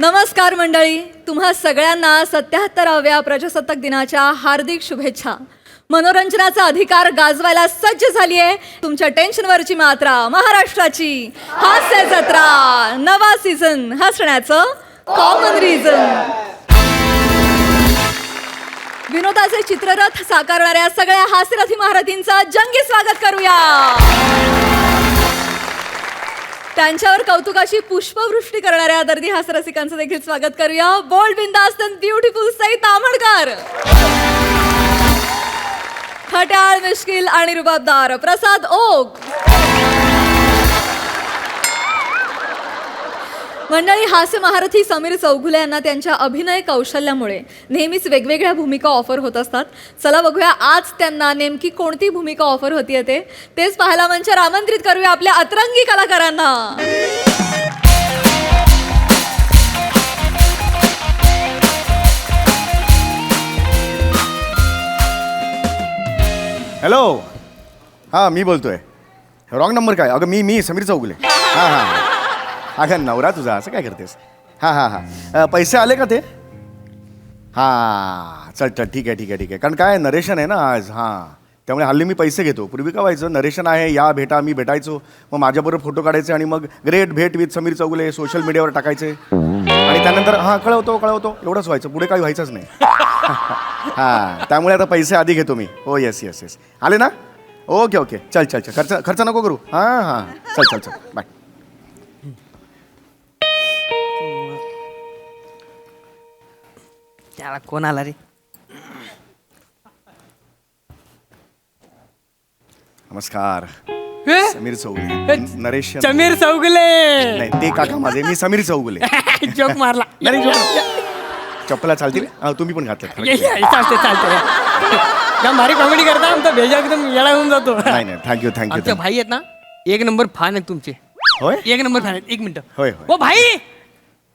नमस्कार मंडळी, तुम्हा सगळ्यांना 77व्या प्रजासत्ताक दिनाच्या हार्दिक शुभेच्छा. मनोरंजनाचा अधिकार गाजवायला सज्ज झाली आहे तुमच्या टेन्शनवरची मात्रा महाराष्ट्राची हास्य जत्रा. नवा सीझन हसण्याचं कॉमन रिझन. विनोदाचे चित्ररथ साकारणाऱ्या सगळ्या हास्यरथी महारथींचं जंगी स्वागत करूया. त्यांच्यावर कौतुकाची पुष्पवृष्टी करणाऱ्या दर्दी हास्यरसिकांचं देखील स्वागत करूया. बोल्ड, बिंदास्त अँड ब्युटिफुल सई तामणकर. खट्याळ, मिश्किल आणि रुबाबदार प्रसाद ओक. मंडळी, हास्य महारथी समीर चौगुले यांना त्यांच्या अभिनय कौशल्यामुळे नेहमीच वेगवेगळ्या भूमिका ऑफर होत असतात. चला बघूया आज त्यांना नेमकी कोणती भूमिका ऑफर होतीये तेच पाहायला मंचावर आमंत्रित करूया आपल्या अतरंगी कलाकारांना. हॅलो, हां मी बोलतोय. रॉंग नंबर काय? अगं मी समीर चौगुले. हां हां अगं नवरा तुझा, असं काय करतेस? हां हां हां पैसे आले का ते? हां चल चल ठीक आहे कारण काय नरेशन आहे ना आज. हां त्यामुळे हल्ली मी पैसे घेतो. पूर्वी का व्हायचं, नरेशन आहे या भेटा, मी भेटायचो, मग माझ्याबरोबर फोटो काढायचे आणि मग ग्रेट भेट विथ समीर चौगुले सोशल मीडियावर टाकायचे आणि त्यानंतर हां कळवतो एवढंच व्हायचं, पुढे काही व्हायचंच नाही. हां त्यामुळे आता पैसे आधी घेतो मी. हो येस येस येस आले ना? ओके चल खर्च नको करू. हां हां चल बाय. त्याला कोण आला रे? नमस्कार. हे? समीर चौगुले. नरेश समीर चौगुले. नाही ते काका माझे, मी समीर चौगुले. जोक मारला. नाही चप्पला चालतील? तुम्ही पण घातलं. चालते या भारी कॉमेडी करता. आमचा भेजा एकदम येडा होऊन जातो. नाही थँक्यू आमचे भाई आहेत ना, एक नंबर फॅन आहेत तुमचे. होय एक नंबर फॅन आहेत. एक मिनिट. होय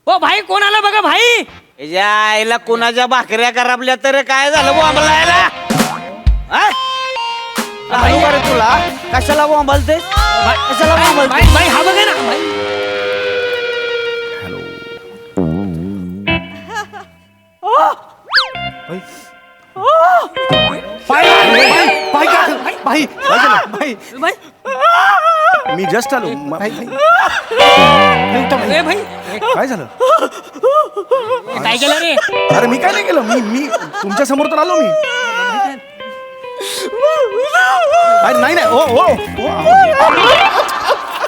ओ भाई कोण आलं बघा भाई. याच्या आईला कोणाच्या भाकऱ्या कराबल्या तर काय झालं बोंबलायला? तुला कशाला बोंबलते? कशाला बोंबलते? भाई हा बघा ना भाई. हॅलो मी जस्ट आलो. ए भाई काय झालं? काय केलं रे? अरे मी काय नाही केलं. मी तुमच्या समोर तर आलो. मी नाही ओ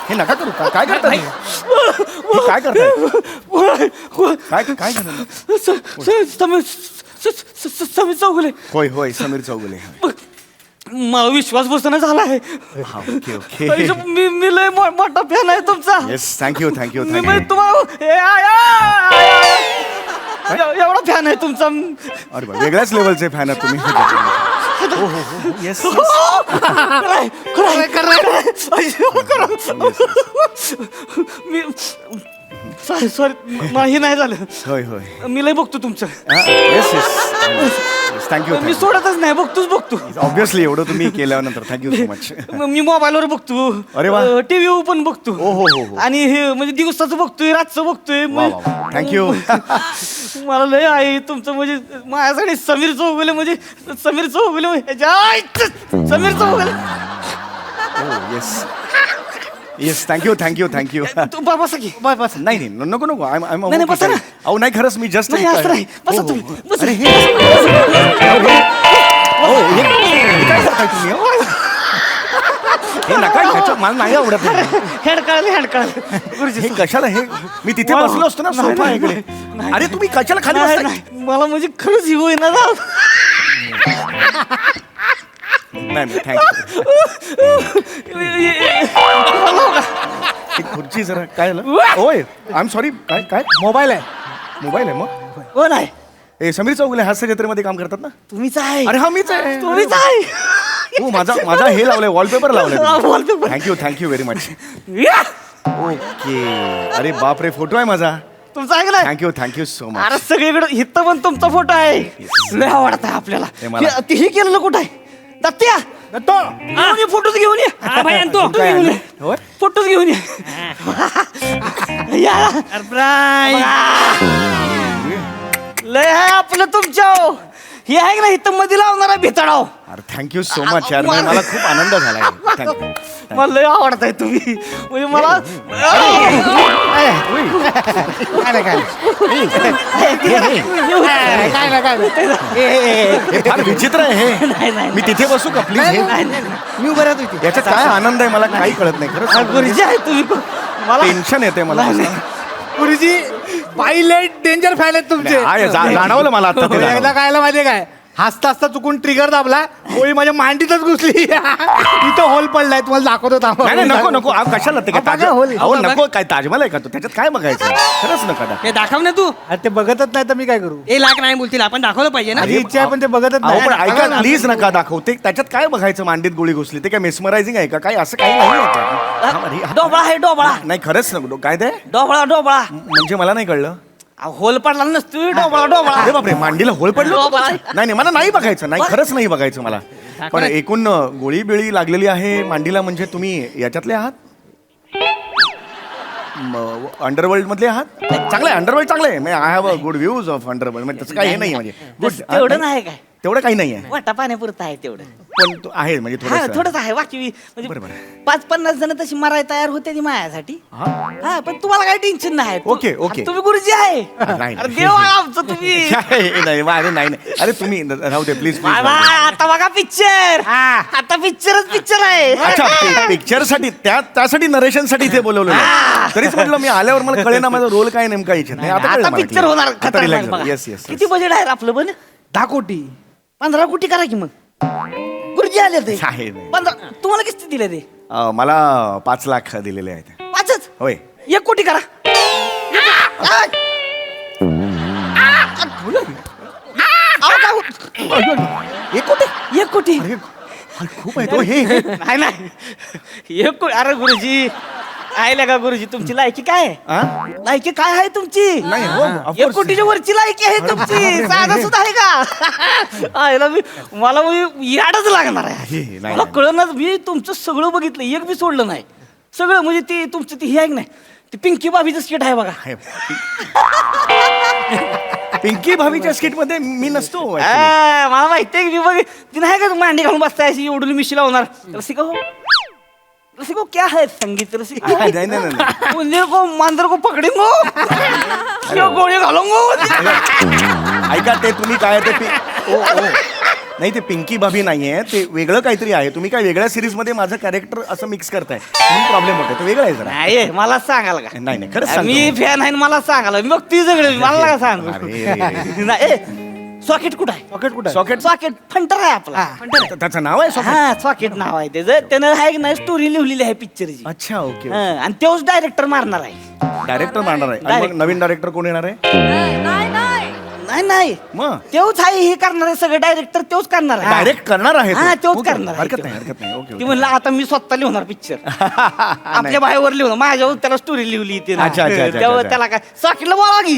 हे नका करू. काय करताय? काय करताय? काय झालं? समीर चौगुले. होय समीर चौगुले. मला विश्वास बसना झालाय. ओके मी लय मोठा फॅन आहे तुमचा. येस थँक्यू मी एवढा फॅन आहे तुमचा. अरे बा वेगळ्याच लेवलचे फॅन आहात तुम्ही. हो येस सॉरी हे नाही झालं. होय मी लय बघतो तुमचं. Yes thank you. मी सोडतच नाही, बघतो. ऑब्विसली एवढं तुम्ही केल्यानंतर थँक्यू सो मच. मी मोबाईलवर बघतो. अरे वा. टीव्हीवर पण बघतो. हो. आणि हे म्हणजे दिवसाचं बघतोय, रातचं बघतोय. थँक्यू. मला लय आहे तुमचं म्हणजे माझ्यासाठी समीर चौगुले म्हणजे समीर चौगुले येस थँक्यू तू बसा की बसा. नाही नको नाही, बसा ना. अहो नाही खरंच मी जस्ट नाही, असं नाही. बसा तुम्ही, बसा. अरे काय करताय तुम्ही? हे नका ह्याच्यात मला नाही आवडत. हेड कळाले हे कशाला? हे मी तिथे बसलो असतो ना सोफा आहे इकडे. अरे तुम्ही कशाला खाली बसताय? मला म्हणजे खरंच ही होईना ना. नाही थँक्यू. खुर्ची जरा काय झालं? होय आय एम सॉरी. काय मोबाईल आहे मग? हो नाही, ए समीर चौगुले हास्य जत्रेमध्ये काम करतात ना? तुम्हीच आहे. अरे हा मीच आहे. तुम्हीच आहे. हो माझा हे लावलंय, वॉलपेपर लावलाय. Wallpaper. Thank you very much. Okay. अरे बापरे फोटो आहे माझा. तुमचं आहे का नाही? Thank you so much. अरे सगळीकडे इथं पण तुमचा फोटो आहे. लय आवडत आहे आपल्याला. हे मला- हे केलेलं कुठं आहे? दत्त्या फोटोच घेऊन ये. हा भाई आणतो. काय आणलं? फोटोच घेऊन ये. या सरप्राईज. वाटलं तुमच्या हे आहे ना इथं मध्ये लावणारा भितडाव अरे थँक्यू सो मच यार म्हणजे मला खूप आनंद झाला थँक्यू मला लय आवडताय तुम्ही म्हणजे मला हे फार विचित्र आहे नाही, हे नाही. मी तिथे बसू का प्लीज मी उभं राहतो इथे. याच्यात काय आनंद आहे मला काही कळत नाही खरंच गुरुजी आहे तुम्ही मला टेन्शन येते मला गुरुजी पायलट डेंजर फॅन आहेत तुमचे जाणवलं मला आता ते एकदा जाणवलं. कायला माहितीये काय हसता हसता चुकून ट्रिगर दाबला गोळी माझ्या मांडीतच घुसली इथं होल पडलाय तुम्हाला दाखवतो थांबा. नाही नाही नको नको अहो, कशाला ते काय बघा, ताज होल. अहो नको काय ताजमहल आहे का तो त्याच्यात काय बघायचं खरंच नका दाखवू. हे दाखव ना तू अरे ते बघतच नाही तर मी काय करू ए लाख नाही बोलतील आपण दाखवलं पाहिजे ना माझी इच्छा आहे पण ते बघतच अहो पण नाही ऐका प्लीज नका दाखवू ते त्याच्यात काय बघायचं मांडीत गोळी घुसली ते काय मेस्मरायझिंग आहे का काही असं काही नाही आहे का? हा, अरे, हा. डोबळा आहे डोबळा नाही खरंच नको काय ते डोबळा म्हणजे मला नाही कळलं होल पडला नसतो डोबळा अरे बापरे मांडीला होळ पडलं डोबळा. नाही नाही मला नाही बघायचं नाही खरंच नाही बघायचं मला पण एकूण गोळी बिळी लागलेली आहे मांडीला म्हणजे तुम्ही याच्यातले आहात अंडरवर्ल्ड मधले आहात चांगलं आहे अंडरवर्ल्ड चांगलं आहे I have a good views of underworld म्हणजे तसं काही हे नाही म्हणजे गुड तेवढं नाही काय तेवढं काही नाही आहे वाटा पाण्यापुरतं आहे तेवढं पण तो आहे म्हणजे हा थोडं थोडंच आहे बाकी बरं, म्हणजे बरं. 5-50 जण तशी मारायला तयार होते ती मायासाठी हा पण तुम्हाला काही टेन्शन नाही ओके, ओके. अरे तुम्ही गुरुजी आहे नाही. अरे देव आहे आमचं तुम्ही नाही माझं नाही नाही अरे तुम्ही राहू दे प्लीज बाबा, आता बघा पिक्चर आता पिक्चर आहे अच्छा पिक्चर साठी त्यासाठी नरेशन साठी इथे बोलवलं तरीच म्हटलं मी आल्यावर मला कळे ना माझा रोल काय नेमका याच्यात नाही आता पिक्चर होणार खतरनाक बघा. येस येस किती बजेट आहे रे आपलं पण 10 कोटी 15 कोटी करा की मग गुरुजी आले ते आहे नाही. 15 तुम्हाला किती दिले ते मला 5 लाख दिलेले आहेत 5च होय 1 कोटी करा एक कोटी 1 कोटी अरे खूप आहे तो हे नाही नाही 1 कोटी अरे गुरुजी आयला का गुरुजी तुमची लायकी काय आहे? हा? लायकी काय आहे तुमची नाही हो of 1 course. कोटीच्या वरची लायकी आहे तुमची साधा सुद्धा आहे का आयला मला याडच लागणार आहे हे, नाही, मला नाही. कळणार मी तुमचं सगळं बघितलं एक बी सोडलं नाही सगळं म्हणजे ते तुमचं ते हे आहे की नाही ते पिंकी बाबीचं स्केट आहे बघा हे. पिंकी भाभीच्या स्किट मध्ये मी नसतो actually. मला माहिती आहे की मी बघ ती नाही का मांडी घालून बसताय अशी एवढी मिशी लावणार रसिको रसिको क्या है संगीत रसिको नाही, नाही, नाही, नाही. उंदीर को मांजर को पकडेंगो किंवा गोळी घालूंगो ऐका ते तुम्ही काय ते ओ ओ नाही ते पिंकी भाभी नाहीये ते वेगळं काहीतरी आहे तुम्ही काय वेगळ्या सिरीज मध्ये माझं कॅरेक्टर असं मिक्स करताय म्हणून प्रॉब्लेम होतो ते वेगळं आहे जरा नाही मला सांगाल का नाही नाही खरंच सांगतो. मी फॅन आहे मला सांगाल मग ती सगळं मला का सांगू अरे. नाही सॉकेट कुठं आहे पॉकेट कुठं सॉकेट सॉकेट फंटर आहे आपला त्याचं नाव आहे सॉकेट हा सॉकेट नाव आहे त्याचं त्यानं आहे की नाही स्टोरी लिहिलेली आहे पिक्चरची अच्छा ओके आणि तोच डायरेक्टर मारणार आहे डायरेक्टर मारणार आहे आणि मग नवीन डायरेक्टर कोण येणार आहे नाही नाही नाही नाही मग तेच आहे हे करणार आहे सगळे डायरेक्टर तेच करणार आहे डायरेक्ट करणार आहे तो? हा, तोच ओके, करणार आहे हरकत तो. नाही हरकत नाही ओके ती म्हणलं आता मी स्वतः लिहिणार पिक्चर आपल्या बाहेर लिहून माझ्यावर त्याला स्टोरी लिहिली ती अच्छा, अच्छा, अच्छा, तेव्हा अच्छा. त्याला काय सॉकेटला बोला की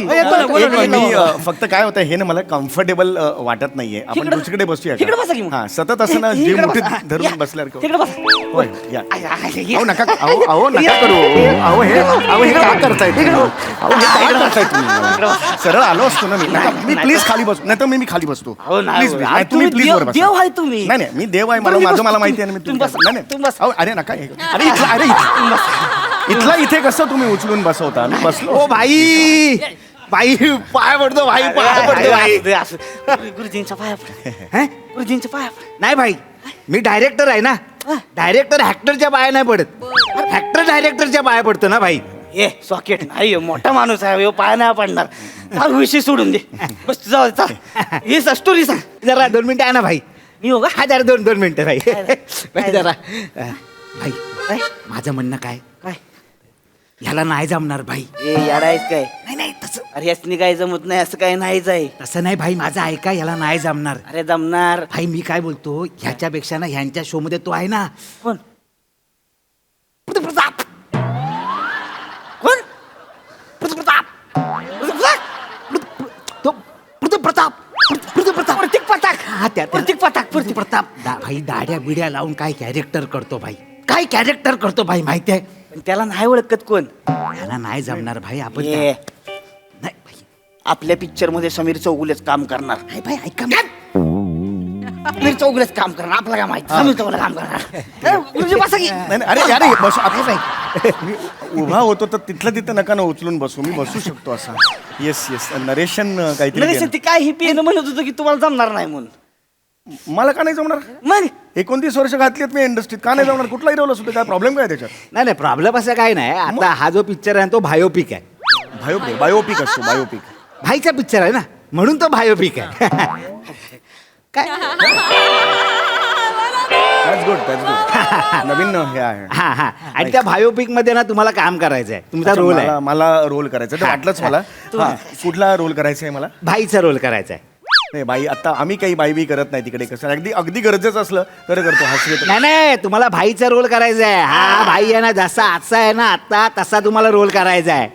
मी फक्त काय होतं हे ना मला कम्फर्टेबल वाटत नाहीये आपण तिकडं- दुसरीकडे बसूया तिकडं बसा की मग. हा सतत असं ना जे तिकडं मुठीत बसा. धरून या. बसल्यावर तिकडे बस होय या अहो नका अहो नका करू अहो हे काय करताय तुम्ही? अहो हे काय करताय तुम्ही सरळ आलो असतो ना मी नका, मी प्लीज खाली बसतो नाही तर मी खाली बसतो अहो, नाही, प्लीज अहो, तुम्ही प्लीज वर बसा. देव आहे तुम्ही. नाही नाही मी देव आहे बरं, मला मी माझं बसतो. मला माहिती आहे ना मी तुम्ही बसा. नाही नाही. तुम्ही बसा. अहो, अरे नका अरे इथला अरे इथला इथे कसं तुम्ही उचलून बसवता मी बसलो ओ भाई बाई पाय पडतो भाई पाय पडतो भाई गुरुजींच्या पाया पड. हैं? गुरुजींच्या पाया पड. नाही भाई मी डायरेक्टर आहे ना डायरेक्टर ऍक्टरच्या पाया नाही पडत ऍक्टर डायरेक्टरच्या पाया पडतो ना भाई ए सॉकेट नाही हो, मोठा माणूस आहे हो, पाया नाही पडणार चाल विषय सोडून दे बस जाऊ दे, चाल ही स्टोरी सांग जरा 2 मिनिटं आहे ना भाई मी हो का हा जरा 2 मिनिटं भाई भाई जरा भाई काय माझं म्हणणं काय काय ह्याला नाही जमणार भाई ए याडायच काय नाही नाही तसं अरे याचनी काय जमत नाही असं काय नाहीच आहे तसं नाही भाई माझं ऐका ह्याला नाही जमणार अरे जमणार भाई मी काय बोलतो ह्याच्यापेक्षा ना ह्यांच्या शो मध्ये तो आहे ना कोण प्रताप कोण प्रताप तो प्रताप प्रतीक पताक हा त्या प्रतीक पताक प्रतीक प्रताप भाई दाढ्या बिड्या लावून काय कॅरेक्टर करतो भाई काय कॅरेक्टर करतो भाई माहिती आहे त्याला नाही ओळखत कोण ह्याला नाही जमणार भाई आपण ए, नाही भाई आपल्या पिक्चर मध्ये समीर चौगुलेच काम करणार. नाही भाई ऐका समीर चौगुलेच काम करणार. आपलं काय माहिती समीर चौगुले काम करणार. गुरुजी बसा की. नाही नाही, अरे यार बस मी उभा होतो तर तिथलं तिथं नका ना उचलून बसू, मी बसू शकतो असा. येस येस नरेशन काहीतरी नाही केलं. ती काय ही पिणं म्हणत होतं की तुम्हाला जमणार नाही म्हणून. मला का नाही जमणार? मग 29 वर्ष घातलीत मी इंडस्ट्रीत, का नाही जमणार? कुठलाही रोल असू दे, काय प्रॉब्लेम काय त्याच्यात? नाही नाही प्रॉब्लेम असं काही नाही. आता हा जो पिक्चर आहे तो बायोपिक आहे. बायोपिक असतो, बायोपिक. भाईचा पिक्चर आहे ना म्हणून तो बायोपिक आहे. काय दॅट्स गुड नवीन हे आहे. हा हा आणि त्या बायोपिक मध्ये ना तुम्हाला काम करायचं आहे. तुमचा रोल आहे. मला रोल करायचा तर वाटलंच मला. हा, कुठला रोल करायचा आहे मला? भाईचा रोल करायचा आहे. नाही बाई, आता आम्ही काही बाई बी करत नाही तिकडे. कसं अगदी अगदी गरजेचं असलं तर करतो. हसले तर. नाही नाही तुम्हाला भाईचा रोल करायचा आहे. हा भाई आहे ना जसा आजचा आहे ना आता तसा तुम्हाला रोल करायचा आहे.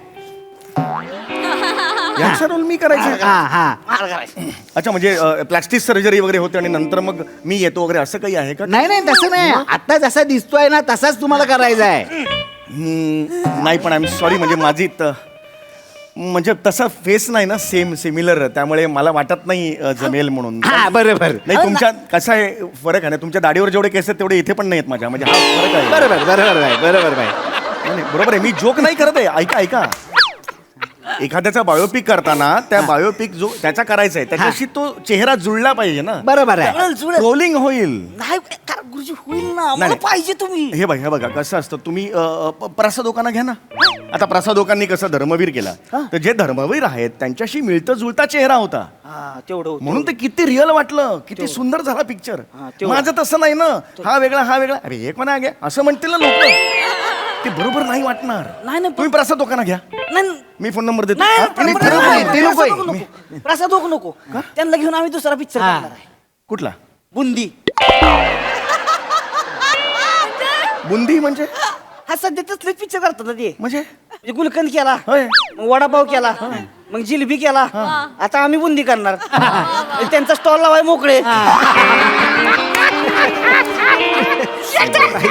यांचा रोल मी करायचा आहे? हा हा मार करायचं. अच्छा, म्हणजे प्लॅस्टिक सर्जरी वगैरे होते आणि नंतर मग मी येतो वगैरे असं काही आहे का? नाही नाही तसं नाही. आता जसा दिसतोय ना तसाच तुम्हाला करायचा आहे. नाही पण आय एम सॉरी, म्हणजे माझी म्हणजे तसा फेस नाही ना सिमिलर, त्यामुळे मला वाटत नाही जमेल म्हणून. हा बरोबर नाही तुमच्या कसं आहे फरक आहे ना, तुमच्या दाढीवर जेवढे केस आहेत तेवढे इथे पण नाही आहेत माझ्या, म्हणजे हा फरक आहे. बरोबर बरोबर भाई बरोबर भाई. नाही, नाही, बरोबर आहे. मी जोक नाही करत आहे. ऐका ऐका, एखाद्याचा बायोपिक करताना त्या बायोपिक जो त्याचा करायचा आहे त्याच्याशी तो चेहरा जुळला पाहिजे ना. बरोबर आहे. जुळेल, जुळेल. ट्रोलिंग होईल. नाही गुरुजी होईल ना. मला नाही. पाहिजे तुम्ही. हे बघा कसं असतं, तुम्ही प्रसादोकांना घ्या ना. आता प्रसादोकांनी कसं धर्मवीर केला, तर जे धर्मवीर आहेत त्यांच्याशी मिळता जुळता चेहरा होता, हा तेवढं होतं. म्हणून ते किती रिअल वाटलं, किती सुंदर झाला पिक्चर. हा, तेवढं. माझं तसं नाही ना, हा वेगळा हा वेगळा. अरे एक म्हणा घ्या असं म्हणतील ना लोक, ते बरोबर नाही वाटणार. नाही, नाही, तुम्ही प्रसादोकांना घ्या, नाही मी फोन नंबर देतो. नाही, हा, नाही, मी नाही, ठरवलं. नाही, ते नको प्रसाद नको. प्रसाद नको. त्यांना घेऊन आम्ही दुसरा पिक्चर हा. करणार आहे. कुठला? बुंदी. बुंदी म्हणजे? हा सध्या तसलेच पिक्चर करतात ना ते. म्हणजे म्हणजे गुलकंद केला, होय. मग वडापाव केला, मग जिलेबी केला. आता आम्ही बुंदी करणार. म्हणजे त्यांचा स्टॉल लावाय मोकळे.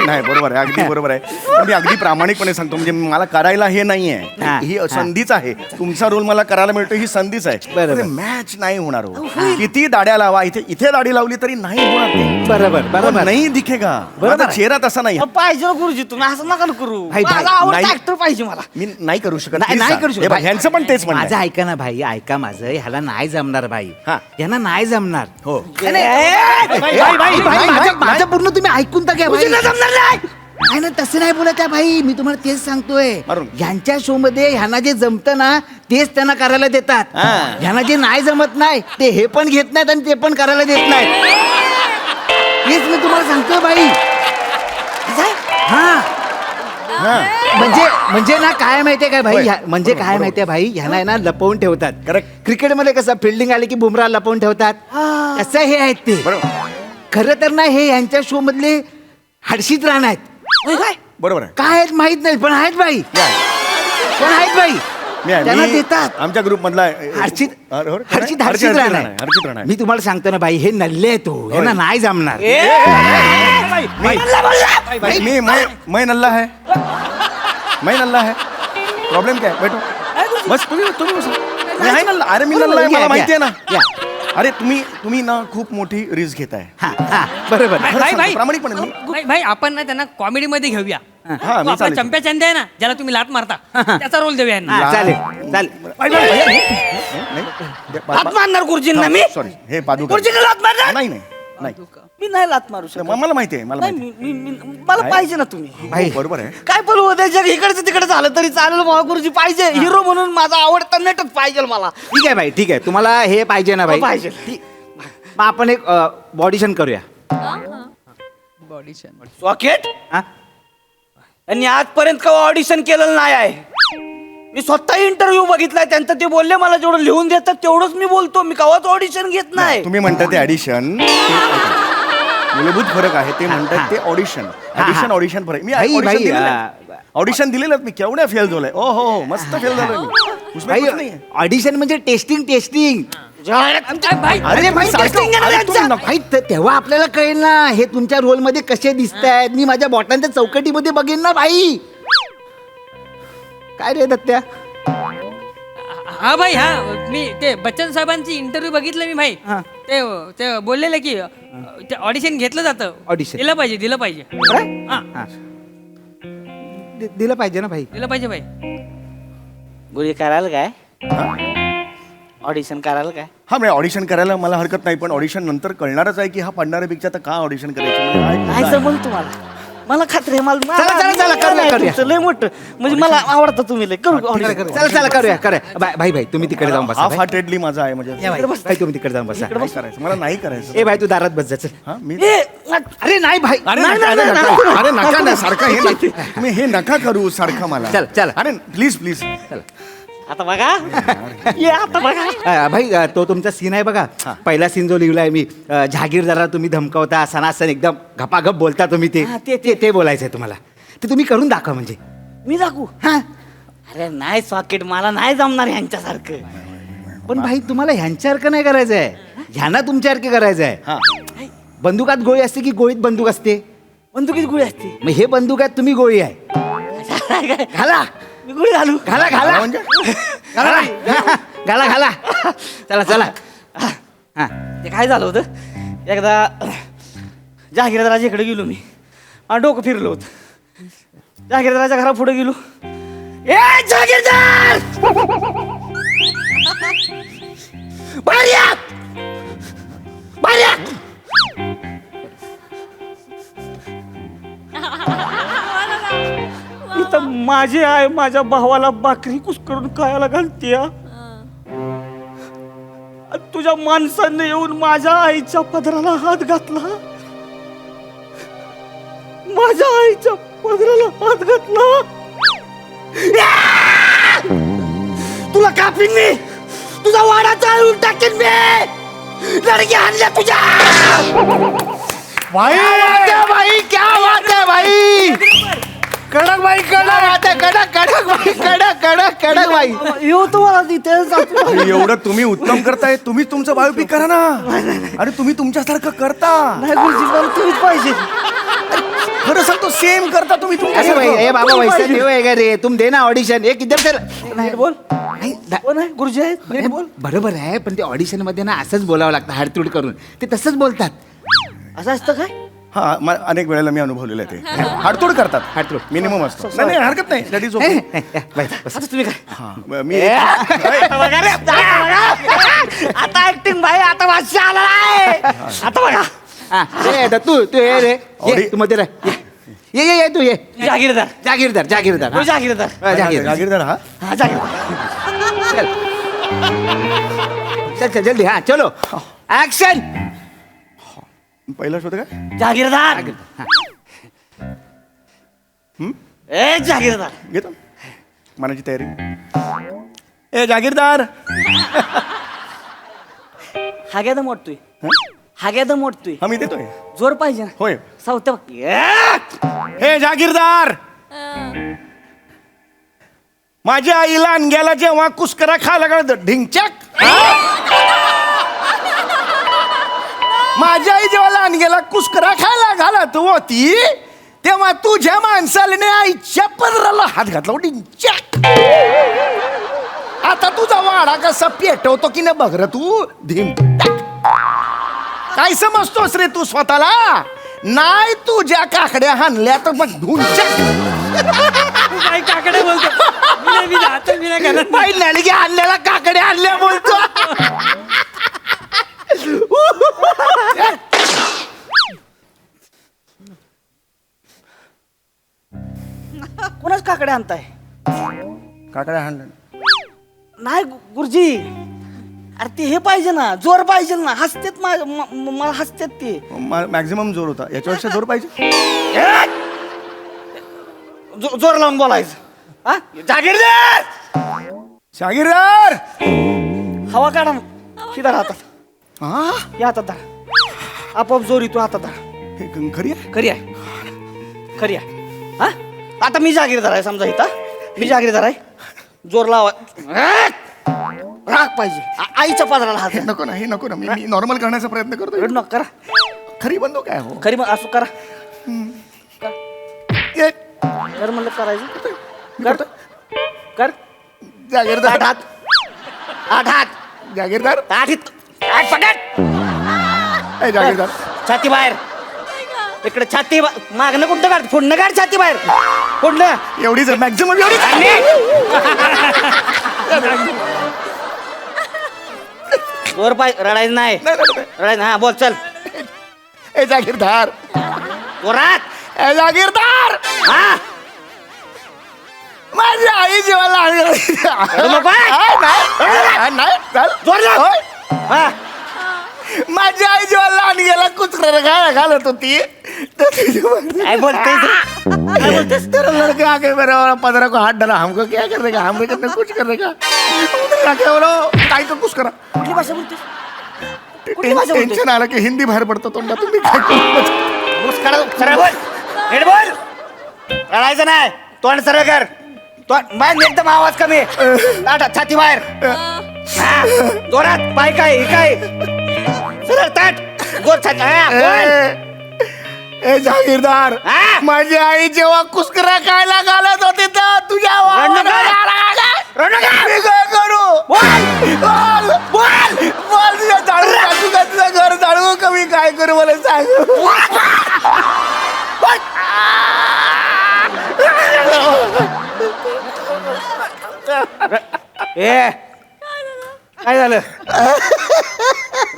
नाही बरोबर आहे, अगदी बरोबर आहे. पण मी अगदी प्रामाणिकपणे सांगतो, म्हणजे मला करायला हे नाहीये, हा. ही संधीच आहे. तुमचा रोल मला करायला मिळतो, ही संधीच आहे. बरोबर. मॅच नाही होणार हो. किती दाड्या लावा, इथे दाढी लावली तरी नाही होणार ते. बरोबर बरोबर नाही दिखेगा. बरोबर माझा आहे. चेहरा तसा नाही. पाहिजे ना गुरुजी तुम्ही असं नका ना करू. भाई, भाई, माझा आवडता नाही. ऍक्टर पाहिजे मला. मी नाही करू शकत. नाही please नाही सांग. करू हे शकत बघ, ह्यांचं पण तेच म्हणणं माझं आहे. ऐका ना भाई, ऐका माझं. ह्याला नाही जमणार भाई. हा. यांना नाही जमणार. हो. माझं पूर्ण तुम्ही ऐकून तर घ्या भाई. गुरुजींना जमणार नाही. नाही ना तसं नाही बोलत आहे भाई, मी तुम्हाला तेच सांगतोय. मारून. ह्यांच्या शो मध्ये ह्यांना जे जमतं ना तेच त्यांना करायला देतात. हा. ह्यांना जे नाही जमत नाही ते हे पण घेत नाहीत आणि ते पण करायला देत नाहीत. हेच मी तुम्हाला सांगतोय भाई. हा म्हणजे ना काय माहितीये काय भाई, होय. म्हणजे बरोबर, काय माहितीये भाई, ह्यांना आहे ना लपवून ठेवतात. Correct. क्रिकेटमध्ये कसं फिल्डिंग आली की बुमरा लपवून ठेवतात, तसं हे आहेत ते. बरोबर खरं तर ना हे यांच्या शो मधले हर्षित राणा आहेत. काय बरोबर आहे. काय आहेत माहित नाही पण आहेत बाई, पण आहेत बाई. त्यांना देतात. आमच्या ग्रुप मधला हर्षित हर्षित राणा आहे. हर्षित राणा आहे. मी तुम्हाला सांगतो ना बाई, हे नल्ले आहे तो, यांना नाही जमणार. मैं नल्ला है, मैं नल्ला है. प्रॉब्लेम काय? बैठो बस. तुम्ही बसा. मी आहे नल्ला. अरे मी नल्ला आहे, मला माहिती आहे ना. अरे तुम्ही ना खूप मोठी रिस्क घेताय. हा हा बरोबर. खरंच भाई, सांगतो, भाई. प्रामाणिकपणे मी. भाई आपण ना त्यांना कॉमेडी मध्ये घेऊया. हा, तो मी आपला चालेल. चंप्या चंद्या आहे ना, ज्याला तुम्ही लाट मारता, त्याचा रोल देऊया यांना. हा, चालेल चालेल. लात मारणार गुरुजींना मी. सॉरी, हे पादुका. गुरुजींना लात मारणार. नाही. मी नाही लात मारू शकत. मला माहिती आहे, मला नाही, माहिती मला पाहिजे ना तुम्ही. आहे. भाई. हो, बरोबर आहे. काय पण होतं जग इकडचं तिकडे झालं तरी चालेल. मला गुरुजी पाहिजे. हिरो म्हणून माझा आवडता नटच पाहिजे मला. ठीक आहे भाई, ठीक आहे. तुम्हाला हे पाहिजे ना भाई? पाहिजे. मग आपण एक ऑडिशन करूया. सॉकेट हा? यांनी आजपर्यंत का ऑडिशन केलेलं नाही आहे. मी स्वतः इंटरव्ह्यू बघितलाय त्यांचं. ते बोलले मला जेवढं लिहून देतात तेवढंच मी बोलतो. मी कवाच ऑडिशन घेत नाही. तुम्ही म्हणता ते ऍडिशन, मूलभूत फरक आहे. ते म्हणतात ते ऑडिशन. ऑडिशन फरक. मी भाई, ऑडिशन दिलेलं मी केवढ्या फेल झालोय. ओ हो मस्त फेल झालोय मी. उसमें कुछ नाही है. ऑडिशन म्हणजे टेस्टिंग. भाई, अरे भाई, testing आहे ना त्यांचं. भाई तेव्हा आपल्याला कळेल ना हे तुमच्या रोल मध्ये कसे दिसत आहेत. मी माझ्या बॉटांच्या चौकटीमध्ये बघेन ना भाई. काय रे दत्त्या? हा भाई हा मी ते बच्चन साहेबांची इंटरव्ह्यू बघितलं मी भाई हा. ते ते बोललेले की ते ऑडिशन घेतलं जातं Audition. दिलं पाहिजे दिलं पाहिजे काय? हा हा. दिलं पाहिजे ना भाई. दिलं पाहिजे भाई गुरुजी कराल काय ऑडिशन कराल काय हा म्हणजे ऑडिशन करायला मला हरकत नाही पण ऑडिशन नंतर कळणारच आहे की हा पडणाऱ्यापेक्षा तर का ऑडिशन करायचं म्हणजे काय नाही जमल तुम्हाला मला खात्री आहे मला चला, करूया, करूया. तुमचं लय मोठं म्हणजे मला आवडतं तुम्ही लय करू audition. चला करूया भाई तुम्ही तिकडे जाऊन बसा हाफ भाई. हार्टेडली माझा आहे म्हणजे या भाई तुम्ही तिकडे जाऊन बसा नाही करायचं मला नाही करायचं ए भाई तू दारात बस जा चल. हा मी ए, अरे नाही भाई अरे नाही, नका, नाही, अरे नाही, नका. अरे नका ना सारखं हे नका. तुम्ही हे नका करू सारखं मला चल, चल. अरे प्लीज प्लीज आता बघा ये आता बघा भाई तो तुमचा सीन आहे बघा पहिला सीन जो लिहिलाय मी जहागीरदाराला तुम्ही धमकावता सणासण एकदम घपाघप बोलता तुम्ही ते हा, ते बोलायचंय तुम्हाला ते तुम्ही करून दाखवा म्हणजे मी दाखवू हा अरे नाही सॉकेट मला नाही जमणार ह्यांच्यासारखं पण भाई तुम्हाला ह्यांच्यासारखं नाही करायचंय ह्यांना तुमच्यासारखं करायचंय हा बंदुकात गोळी असते की गोळीत बंदूक असते बंदुकीत गुळी असते मग हे बंदुकात तुम्ही गोळी आहे घाला मी गुळी घालू घाला घाला म्हणजे घाला घाला घाला चला चला हा ते काय झालं होतं एकदा जहागीरदाराच्या इकडे गेलो मी मला डोकं फिरलं होतं जहागीरदाराच्या घरा पुढे गेलो ए जहागीरदार बाहेर या! बाहेर या! इथं माझी आई माझ्या भावाला भाकरी कुस्करून खायला घालते तुझ्या माणसाने येऊन माझ्या आईच्या पदराला हात घातला माझ्या आईच्या पदराला हात घातला या! तुला कापीन मी तुझा वाडा चालून टाकेन मी लडकी आणल्या तुझ्या भाई भाई क्या बात है भाई कडक भाई कडक भाई येऊ तुम्हाला तिथे अरे एवढं तुम्ही उत्तम करताय तुम्ही तुमचं बायोपिक करा ना अरे तुम्ही तुमच्यासारखं करता नाही गुरुजी मला तुम्हीच पाहिजे खरं सांगतो सेम करता तुम्ही अरे भाई ए बाबा वैसे नहीं होएगा रे तुम देना ऑडिशन एक इधर से नीट बोल नाही, कोण आहे गुरुजी आहेत नीट बोल बरोबर आहे पण ते ऑडिशन मध्ये ना असंच बोलावं लागतं हाडतूड करून ते तसंच बोलतात असं असतं काय हा अनेक वेळेला मी अनुभवलेलं आहे ते हाडतोड करतात हाडतूड. मिनिमम असतो नाही हरकत नाही दॅट इज ओके बस. आता तुम्ही काय मी आता बघा रे, आता बघा. आता ऍक्टिंग भाई आता वाशी आला आहे आता बघा हा, ए, तू ये रे ये, तू मध्ये रे ये तू ये जागीरदार जागीरदार तो हा. जागीरदार जागीरदार जागीरदार हा हा जागीरदार चल जल्दी हा चलो ऍक्शन पहिला शोध काय जागीरदार हं? ए जागीरदार घेतो मनाची तयारी ए जागीरदार हाग्याद मोडतोय हं? हाग्याद मोडतोय हा मी देतोय जोर पाहिजे ना होय सावत्या हे जागीरदार माझ्या आईला अंग्याला जेव्हा कुस्करा खायला लागला ढिंचक माझ्या आई जेव्हा अंग्याला कुस्करा खायला घालत होती तेव्हा तुझ्या माणसाला आईच्या पदराला हात घातला हो, ढिंचक आता तुझा वाडा कसा पेटवतो की न बघ र तू धिमटक काय समजतोस रे तू स्वतःला नाही तुझ्या काकड्या हाणल्या तर मग ढुंचक काय काकडे बोलतो मी नाही करत बाई नलगी आणलेला काकडे आणल्या बोलतो कोणाच काकडे आणताय काकड्या हाणल्या नाही गुरुजी अरे ते हे पाहिजे ना जोर पाहिजे ना हसतेत मला हसतेत ते मॅक्झिमम जोर होता याच्यापेक्षा जोर पाहिजे जोर लावून बोलायचं हा जागीरदार शागिरदार हवा काढा ना शिदा हातात हा या हातात धरा आपोआप जोर येतो हातात धरा हे खरी आहे खरी आहे खरी आहे हा आता मी जागीरदार आहे समजा इथं मी जागीरदार आहे जोर लावा राग पाहिजे आईच्या पादराला हात हे नको ना हे नको ना मी नॉर्मल करण्याचा प्रयत्न करतो रडू नका करा खरी बंदो काय हो खरी मग असं करा ये, कर म्हणलं करायचं मी करतो. कर जागीरदार हात आठ हात जागीरदार आठ पकड ए जागीरदार छाती बाहेर इकडे छाती मागणं कुठं काढ पुढनं काढ छाती बाहेर पुढनं एवढीच मॅक्झिमम एवढीच जोर पाय रडायचं नाही रडायचं हा बोल चल ए जागीरदार जोरात ए जागीरदार हा माझी आई जेवायला नाही चल जोर लाव. होय. हा माझी आई जेवायला आणि गेला कुचकर घालत होती तर काय बोलतोय तू? काय बोलतोयस? तर लड़का आके मेरे 15 को हाथ डाला हमको क्या कर देगा हमरे कितने कुछ कर देगा क्या बोलो काय का कुछ करा कुठली भाषा बोलतोस कुठली भाषा बोलतोस? टेन्शन आलं की हिंदी बाहेर पडतं तोंडात तुम्ही काय करू? मुस्कारा सरळ बोल नीट बोल रडायचं नाही तोंड सरळ कर तोंड बाहेर एकदम आवाज कमी ताट छाती बाहेर हा, जोरात पाय काय हे काय सरळ ताट जोर छाती हा, बोल. ए जागीरदार हा? माझी आई जेव्हा कुस्करा खायला घालत होती तर तुझ्या रडू नका. रडू नका. मी काय करू बोल बोल बोल तुझ्या जाळू टाकू का तुझं घर जाळू का मी काय करू मला सांग ए काय झालं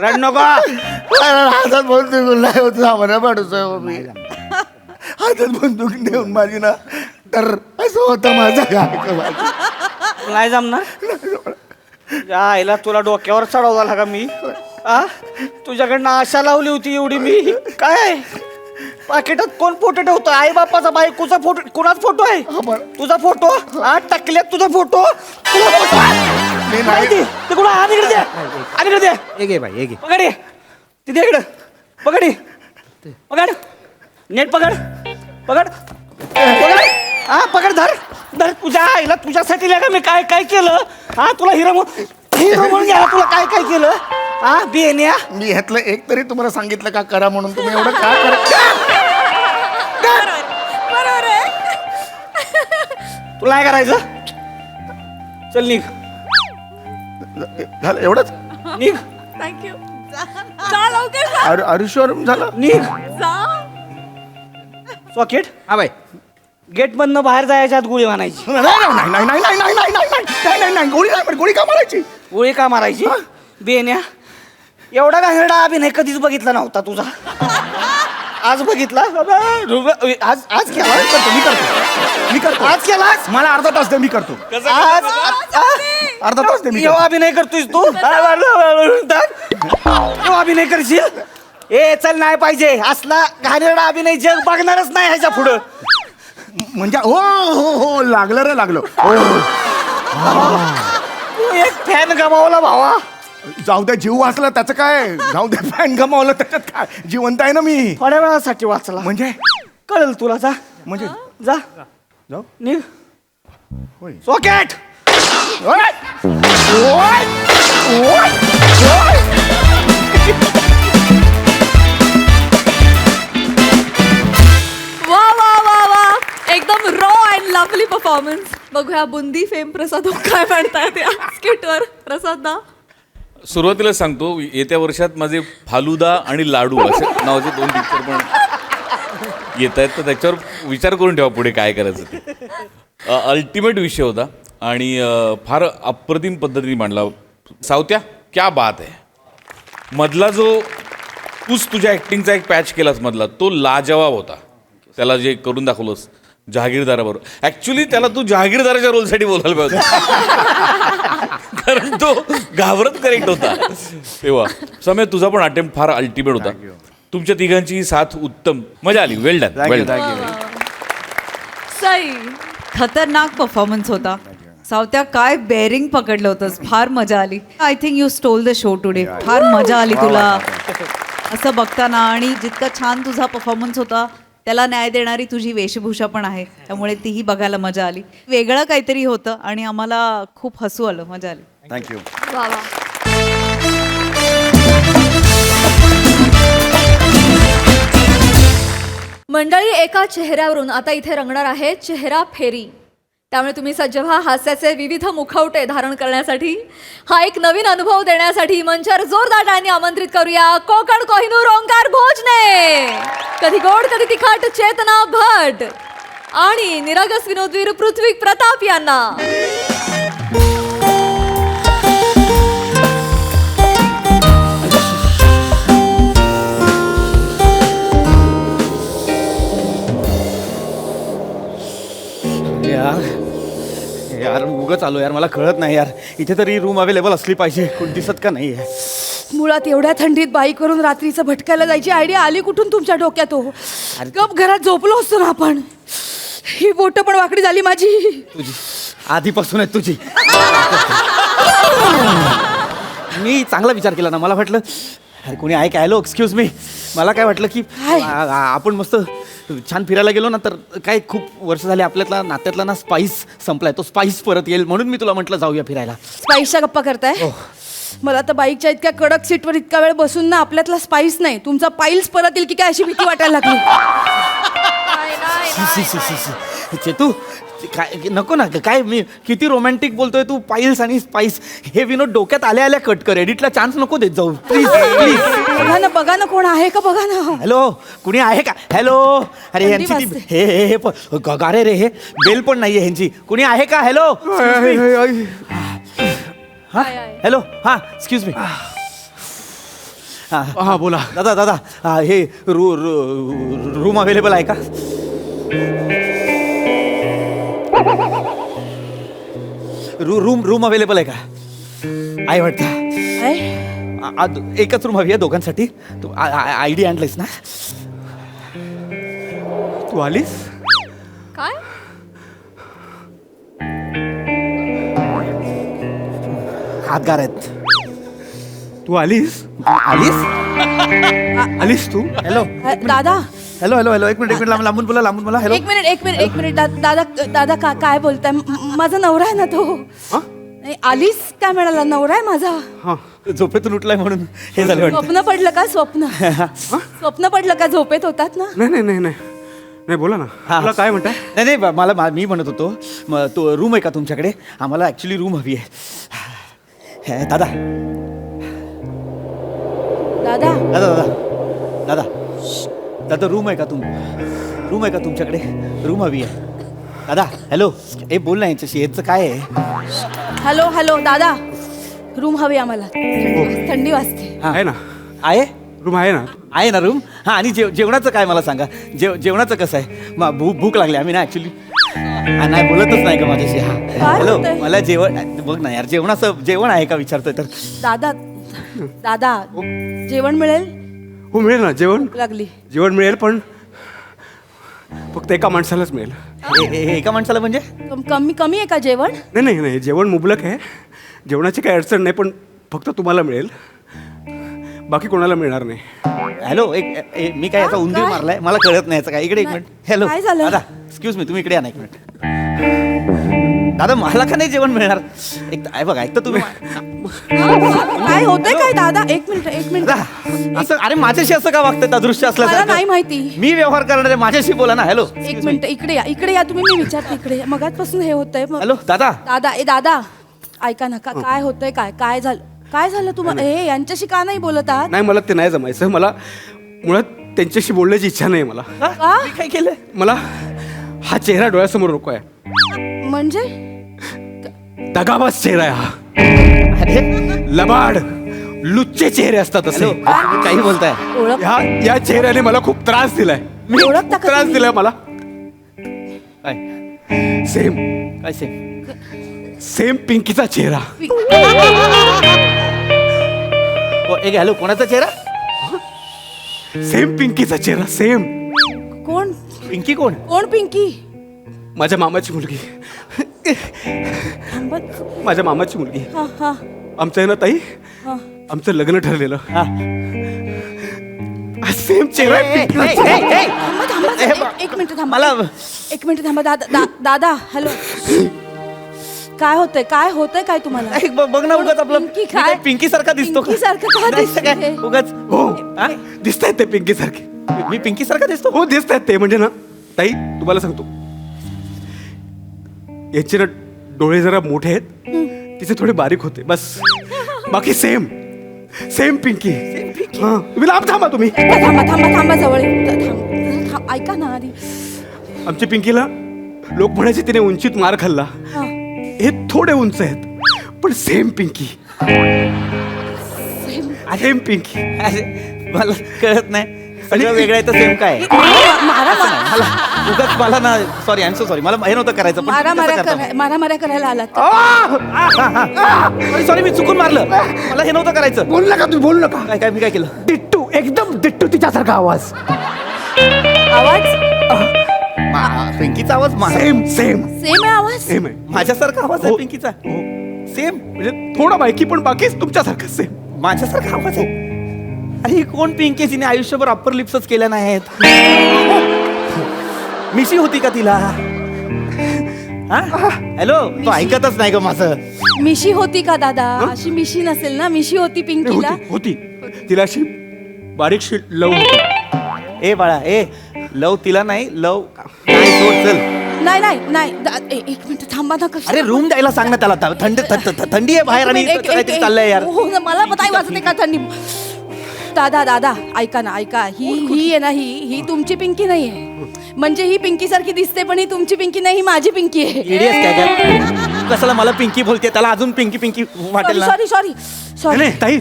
रड नको हातात बंदूक नाही होत सामान्य माणूस आहे मी हातात बंदूक नेऊन माझी ना तर असं होतं माझं काय नाही जमणार या आईला तुला डोक्यावर चढवला का मी आ तुझ्याकडनं आशा लावली होती एवढी मी काय पाकिटात कोण फोटो ठेवतो आई बापाचा बायकोचा फोटो कुणाच फोटो आहे तुझा फोटो हा टाकल्यात तुझा फोटो तुझा फोटो मी नाही ते कुणा आम्हीकडे द्या आम्हीकडे द्या पकड ये तिथे इकडं पकड ये पकड नेट पकड पकड पकड हा पकड धर धर तुझ्या आईला तुझ्यासाठी का मी काय काय केलं हा तुला हिरो म्हणून घ्यायला तुला काय काय केलं हा बेन्या मी ह्यातलं एक तरी तुम्हाला सांगितलं का करा म्हणून तुम्ही एवढं काय करत बरोबर आहे. तुला काय करायचं चल निघ झालं एवढंच निघ थँक्यू जा लवकर जा. आरुष्वर झालं निघ जा. सॉकेट हा बाई गेट मधनं बाहेर जायच्या आत गोळी मारायची नाही नाही नाही नाही नाही नाही नाही नाही नाही नाही नाही गोळी नाही गोळी का मारायची गोळी का मारायची बेन्या एवढा घाणेरडा अभिनय कधीच बघितला नव्हता तुझा आज बघितला आज आज केला मी करतो आज केलास मला अर्धा तास दे मी करतो आज अर्धा तास दे मी केव्हा अभिनय करतोयस तू केव्हा अभिनय करशील ए चल नाही पाहिजे असला घाणेरडा अभिनय जग बघणारच नाही ह्याच्या पुढं म्हणजे हो हो हो लागलं रे लागलं हो तू एक फॅन गमावला भावा जाऊ द्या जीव वाचला त्याचं काय जाऊ द्या फॅन गमावलं त्याच्यात काय जिवंत आहे ना मी थोड्या वेळासाठी वाचला म्हणजे कळेल तुला जा म्हणजे जा जाऊ निघ होय सॉकेट ओय! ओय! ओय! ओय! वा वा वा वा एकदम रॉ अँड लवली परफॉर्मन्स. बघूया बुंदी फेम प्रसाद काय म्हणतायत या स्किटवर. प्रसाद दा सुरुवातीला सांगतो येत्या वर्षात माझे फालुदा आणि लाडू असे नावाचे 2 पिक्चर पण येत आहेत तर त्याच्यावर विचार करून ठेवा पुढे काय करायचं ते. अल्टिमेट विषय होता आणि फार अप्रतिम पद्धतीने मांडला. सावत्या क्या बात आहे. मधला जो तूच तुझ्या ॲक्टिंगचा एक पॅच केलास मधला तो लाजवाब होता. त्याला जे करून दाखवलंस जहागीरदाराबरोबर ॲक्च्युली त्याला तू जहागीरदाराच्या रोलसाठी बोलायला पाहिजे कारण तो घाबरत करेक्ट होता तेव्हा. समय तुझा पण अटेम्प्ट फार अल्टिमेट होता. तुमच्या तिघांची साथ उत्तम मजा आली. वेल डन वेल डन. सई खतरनाक परफॉर्मन्स होता. सावत्या काय बेअरिंग पकडलं होतंस. फार मजा आली. I think you stole the show today. फार मजा आली तुला असं बघताना. आणि जितका छान तुझा परफॉर्मन्स होता त्याला न्याय देणारी तुझी वेशभूषा पण आहे त्यामुळे तीही बघायला मजा आली. वेगळं काहीतरी होतं आणि आम्हाला खूप हसू आलं. मजा आली. थँक्यू. वा वा. मंडळी एका चेहऱ्यावरून आता इथे रंगणार आहे चेहरा फेरी. त्यामुळे तुम्ही सज्ज व्हा हास्याचे विविध मुखवटे धारण करण्यासाठी. हा एक नवीन अनुभव देण्यासाठी मंचावर जोरदार टाळ्यांनी आमंत्रित करूया कोकण कोहिनूर ओंकार भोजने, कधी गोड कधी तिखट चेतना भट आणि निरागस विनोदवीर पृथ्वी प्रताप यांना. यार उगच आलो यार, मला कळत नाही यार, इथे तरी रूम अवेलेबल असली पाहिजे, कोण दिसत का नाही आहे. मुळात एवढ्या थंडीत बाईक करून रात्रीचं भटकायला जायची आयडिया आली कुठून तुमच्या डोक्यात हो? गप घरात झोपलो असतो ना आपण. ही बोट पण वाकडी झाली माझी. तुझी आधीपासून आहे तुझी. मी चांगला विचार केला ना, मला वाटलं अरे कोणी आहे काय, हॅलो एक्सक्यूज मी, मला काय वाटलं की आपण मस्त छान फिरायला गेलो ना, तर काय खूप वर्ष झाले आपल्यातला नात्यातला ना स्पाइस संपलाय, तो स्पाइस परत येईल म्हणून मी तुला म्हटलं जाऊया फिरायला. स्पाईसच्या गप्पा करताय? मला तर बाईकच्या इतक्या कडक सीटवर इतका वेळ बसून ना आपल्यातला स्पाईस नाही तुमचा पाईल्स परत येईल की काय अशी भीती वाटायला लागली. चेतू काय नको ना, काय मी किती रोमॅन्टिक बोलतोय, तू पाईल्स आणि स्पाइस हे विनोद डोक्यात आल्या आल्या कट कर, एडिटला चान्स नको देत जाऊ प्लीज प्लीज. बघा ना कोण आहे का बघा ना. हॅलो कुणी आहे का, हॅलो. अरे थंडी यांची ती वाजते. हे गारे रे, हे बेल पण नाहीये ह्यांची, कुणी आहे का, हॅलो. हा हॅलो, हा एक्सक्यूज मी. हा बोला. दादा दादा हे रूम अवेलेबल आहे का. रूम अवेलेबल आहे का, आहे वाटतं. एकच रूम हवी आहे दोघांसाठी. तू आय डी आणलंयस ना, तू आलीस. काय हातगार आहेत. तू आलीस आलीस तू. हॅलो दादा हॅलो हॅलो हॅलो, एक मिनिट लांबून बोला हॅलो. एक मिनिट दादा दादा काय बोलताय? माझा नवरा आहे ना तो. नाही, आलीस काय मिळाला, नवरा आहे माझा. झोपेतून उठलाय म्हणून हे झालं वाटतं. स्वप्न पडलं का? स्वप्न पडलं का? झोपेत होतात ना. नाही बोला ना, तुला काय म्हणताय? नाही मी म्हणत होतो तो रूम आहे का तुमच्याकडे, आम्हाला ऍक्च्युली रूम हवी आहे. दादा दादा दादा दादा दादा दादा रूम आहे का तुमच्याकडे, रूम हवी आहे. दादा हॅलो, ए बोल ना यांच्याशी, यांचं काय आहे. हॅलो दादा, रूम हवी आम्हाला. थंडी वाजते. आहे ना आहे रूम, आहे ना रूम. हा आणि जेवणाचं काय मला सांगा, जेवणाचं कसं आहे. भूक लागली, आम्ही ना ऍक्च्युली नाही बोलतच नाही का माझ्याशी. हा काय हॅलो, बोलतोय? मला बघ ना यार, जेवण आहे का विचारतोय तर. दादा जेवण मिळेल? हो मिळेल ना, भूक लागली. जेवण मिळेल, पण फक्त एका माणसालाच मिळेल. एका माणसाला म्हणजे कमी आहे का जेवण? नाही जेवण मुबलक आहे, जेवणाची काही अडचण नाही, पण फक्त तुम्हाला मिळेल, बाकी कोणाला मिळणार नाही. हॅलो मी काय याचा उंदीर काय? मारलाय, मला कळत नाही याचं काय. इकडे एक नाही. मिनिट. हॅलो काय झालं? दादा एक्सक्यूज मी, तुम्ही इकडे या ना एक मिनिट. दादा मला का नाही जेवण मिळणार. बघा एक तर तुम्ही काय होतंय काय दादा? एक मिनिट दादा, असं अरे माझ्याशी असं का वागतंय अदृश्य मला नाही असल्यासारखं. माहिती. मी व्यवहार करणार आहे, माझ्याशी बोला ना. हॅलो एक मिनिट इकडे या तुम्ही. मी विचारते इकडे. मगाचपासून हे होतंय. हॅलो दादा दादा ऐका ना. काय होतंय? काय झालं तुम्हाला? हे यांच्याशी का नाही बोलत आहात? नाही मला ते नाही जमायचं, मला मुळात त्यांच्याशी बोलण्याची इच्छा नाही मला. का? मी काय केलंय. मला हा चेहरा डोळ्यासमोर नको आहे. म्हणजे दगाबाज चेहरा आहे हा, अरे लबाड लुच्चे चेहरे असतात असे. तुम्ही काही बोलताय. ओळख या चेहऱ्याने मला खूप त्रास दिलाय. ओळखता का त्रास तुम्ही? दिलाय मला. काय सेम काय सेम पिंकीचा चेहरा. एक हॅलो, कोणाचा चेहरा. सेम पिंकीचा चेहरा, सेम. कोण पिंकी कोण. पिंकी? माझ्या मामाची मुलगी, माझ्या मामाची मुलगी. हा आमचं आहे ना ताई, हा. आमचं लग्न ठरलेलं. हा. सेम चेहरा आहे पिंकीचा. एक मिनिट थांबा. मला एक मिनिट थांबा. दादा हॅलो. काय होतंय काय तुम्हाला? बघ ना उगाच आपलं पिंकी काय? पिंकी सारखा दिसतो का? पिंकीसारखं का नाही दिसतंय? काय उगाच. हो हा? दिसतायत ते पिंकी सारखे. मी पिंकी सारखा दिसतो. हो दिसतायत ते. म्हणजे ना ताई तुम्हाला सांगतो, याचे ना डोळे जरा मोठे आहेत, तिचे थोडे बारीक होते बस. बाकी सेम सेम पिंकी. हां तुम्ही लांब थांबा तुम्ही. थांबा थांबा थांबा जवळ येऊ. थांब ऐका ना आधी. आमच्या पिंकीला लोक म्हणायचे तिने उंचीत मार खाल्ला. हा. हे थोडे उंच आहेत पण सेम पिंकी. सेम पिंकी. अरे मला कळत नाही सगळं वेगळं आहे तर सेम काय मारा उगाच मला ना sorry I am so sorry मला हे नव्हतं करायचं पण मारा करायला आलात. सॉरी मी चुकून मारलं मला हे नव्हतं करायचं. बोल नका तुम्ही बोल नका. काय काय मी काय केलं. डिट्टू एकदम डिट्टू तिच्यासारखा आवाज. आवाज पिंकीचा आवाज सेम सेम सेम आहे आवाज. सेम आहे. माझ्यासारखा आवाज आहे हो. पिंकीचा सेम म्हणजे थोडा बायकी पण बाकीच तुमच्यासारखं सेम. माझ्यासारखा आवाज आहे. अरे ही कोण पिंकी आहे? जिने आयुष्यभर अप्पर लिप्सच केल्या नाहीत. मिशी होती का तिला? हॅलो तो ऐकतच नाही ग माझं. मिशी होती का दादा? अशी मिशी नसेल ना. मिशी होती पिंकीला. होती तिला अशी बारीकशी लव होती. ए बाळा ए लव तिला नाही लव नाही सोड चल. नाही नाही नाही एक मिनिट थांबा ना. अरे रूम द्यायला सांग ना त्याला थंडी आहे बाहेर आणि इथं काहीतरी चाललंय यार. हो ना, मला पताही वाजते का थंडी. दादा दादा ऐका ना ऐका. ही आहे ना ही तुमची पिंकी नाही आहे. म्हणजे ही पिंकी सारखी दिसते पण ही तुमची पिंकी नाही, ही माझी पिंकी आहे. इडियट काय काय कशाला मला पिंकी बोलते त्याला अजून पिंकी पिंकी वाटेल ना. Sorry sorry sorry. नाही ताई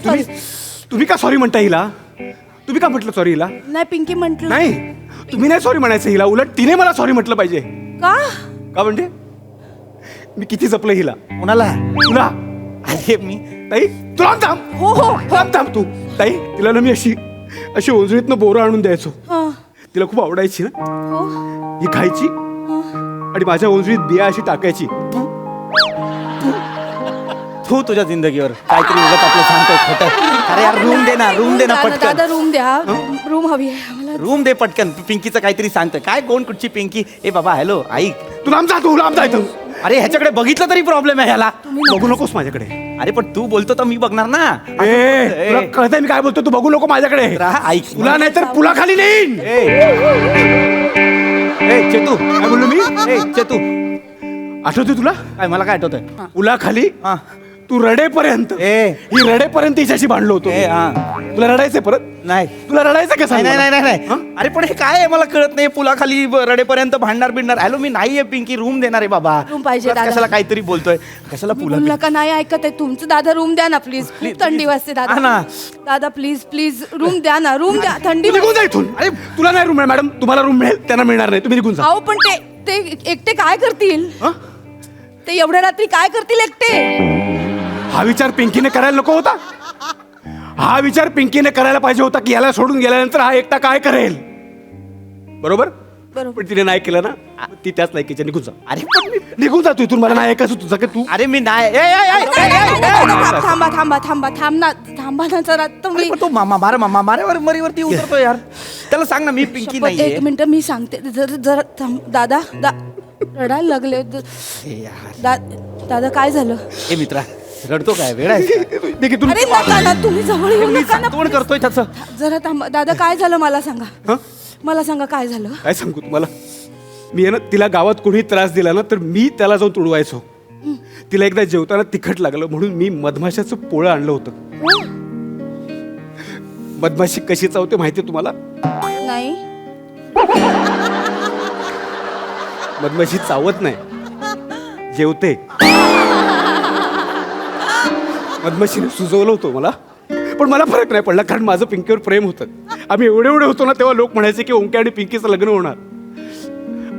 तुम्ही का सॉरी म्हणता हिला? तुम्ही का म्हटलं सॉरी हिला? नाही पिंकी म्हटलं. नाही तुम्ही नाही सॉरी म्हणायचं हिला, उलट तिने मला सॉरी म्हटलं पाहिजे. का? का म्हणजे मी किती जपलं हिला. कोणाला? तुला. अरे मी ताई तुला थांब. हो हो थांब तू. ताई तिला ना मी अशी अशी ओंजळीतनं बोरं आणून द्यायचो. हा. तिला खूप आवडायची ना. हो ही खायची आणि माझ्या ओंजळीत बिया अशी टाकायची. तू तुझ्या जिंदगीवर काहीतरी उगाच आपलं सांगतोय खोटं. अरे यार रूम दे ना पटकन. दादा रूम द्या. रूम हवी आहे आम्हाला. रूम दे पटकन. पिंकीचं काहीतरी सांगतोय काय कोण कुठची पिंकी. ए बाबा हॅलो ऐक. तू लांब जा तू लांब जायचं. अरे ह्याच्याकडे बघितलं तरी प्रॉब्लेम आहे ह्याला. बघू नकोस माझ्याकडे. अरे पण तू बोलतो तर मी बघणार ना. ए तुला कळतंय मी काय बोलतो? तू बघू नको माझ्याकडे. राहा ऐक तुला नाही तर पुलाखाली नेईन. ए चेतू काय बोललो मी? ए चेतू आठवतोय तुला? काय मला काय आठवतंय. पुलाखाली हा तू रडेपर्यंत ए. ही रडेपर्यंत हिच्याशी भांडलो होतो. ए, हा. तुला रडायचंय परत? नाही तुला रडायचं कसं? नाही अरे पण हे काय आहे मला कळत नाही. पुलाखाली रडेपर्यंत भांडणार बिडणार. हॅलो मी नाहीये पिंकी रूम देणार आहे बाबा. रूम पाहिजे उगाच दादा. कशाला काहीतरी बोलतोय कशाला पुला. बोलला का नाही ऐकत आहे तुमचं. दादा रूम द्या ना प्लीज. खूप थंडी वाजते हा दादा. ना. दादा प्लीज प्लीज रूम द्या ना. रूम द्या. थंडी तू निघून जा इथून. अरे तुला नाही रूम मिळेल मॅडम. तुम्हाला रूम मिळेल त्यांना मिळणार नाही. तुम्ही निघून जा. अहो पण ते एकटे काय करतील? हं? ते एवढ्या रात्री काय करतील एकटे? हा विचार पिंकीने करायला नको होता. हा विचार पिंकीने करायला पाहिजे होता की याला सोडून गेल्यानंतर हा एकटा काय करेल. बरोबर बरोबर. पण तिने नाही केलं ना. ती त्याच लायकीच्या. निघून जा. अरे पण मी निघून जा तू इथून. मला नाही ऐकायचं तुझं की तू. अरे मी नाही थांबा थांबा ना जरा तुम्ही. तो मामा मरीवरती उतरतो यार. त्याला सांग ना मी पिंकी शपथ, नाहीये. एक मिनिट मी सांगते. जरा थांब. दादा रडायला लागले. दादा काय झालं? ए मित्रा रडतो काय वेळ आहे. निघ इथून. अरे नका ना तुम्ही जवळ येऊ मी नका ना. सांत्वन करतोय त्याचं. जरा थांबा. दादा काय झालं मला सांगा. हं? मला सांगा काय झालं. काय सांगू तुम्हाला. मी आहे ना तिला गावात कोणी त्रास दिला ना तर मी त्याला जाऊन तुडवायचो. तिला एकदा जेवताना तिखट लागलं म्हणून मी मधमाशाचं पोळं आणलं होतं. मधमाशी कशी चावते माहिती तुम्हाला? नाही मधमाशी चावत नाही, जेवते. मधमाशीने सुचवलं होतं मला पण मला फरक नाही पडला कारण माझं पिंकीवर प्रेम होतं. आम्ही एवढे होतो ना तेव्हा लोक म्हणायचे की ओंकी आणि पिंकीचं लग्न होणार.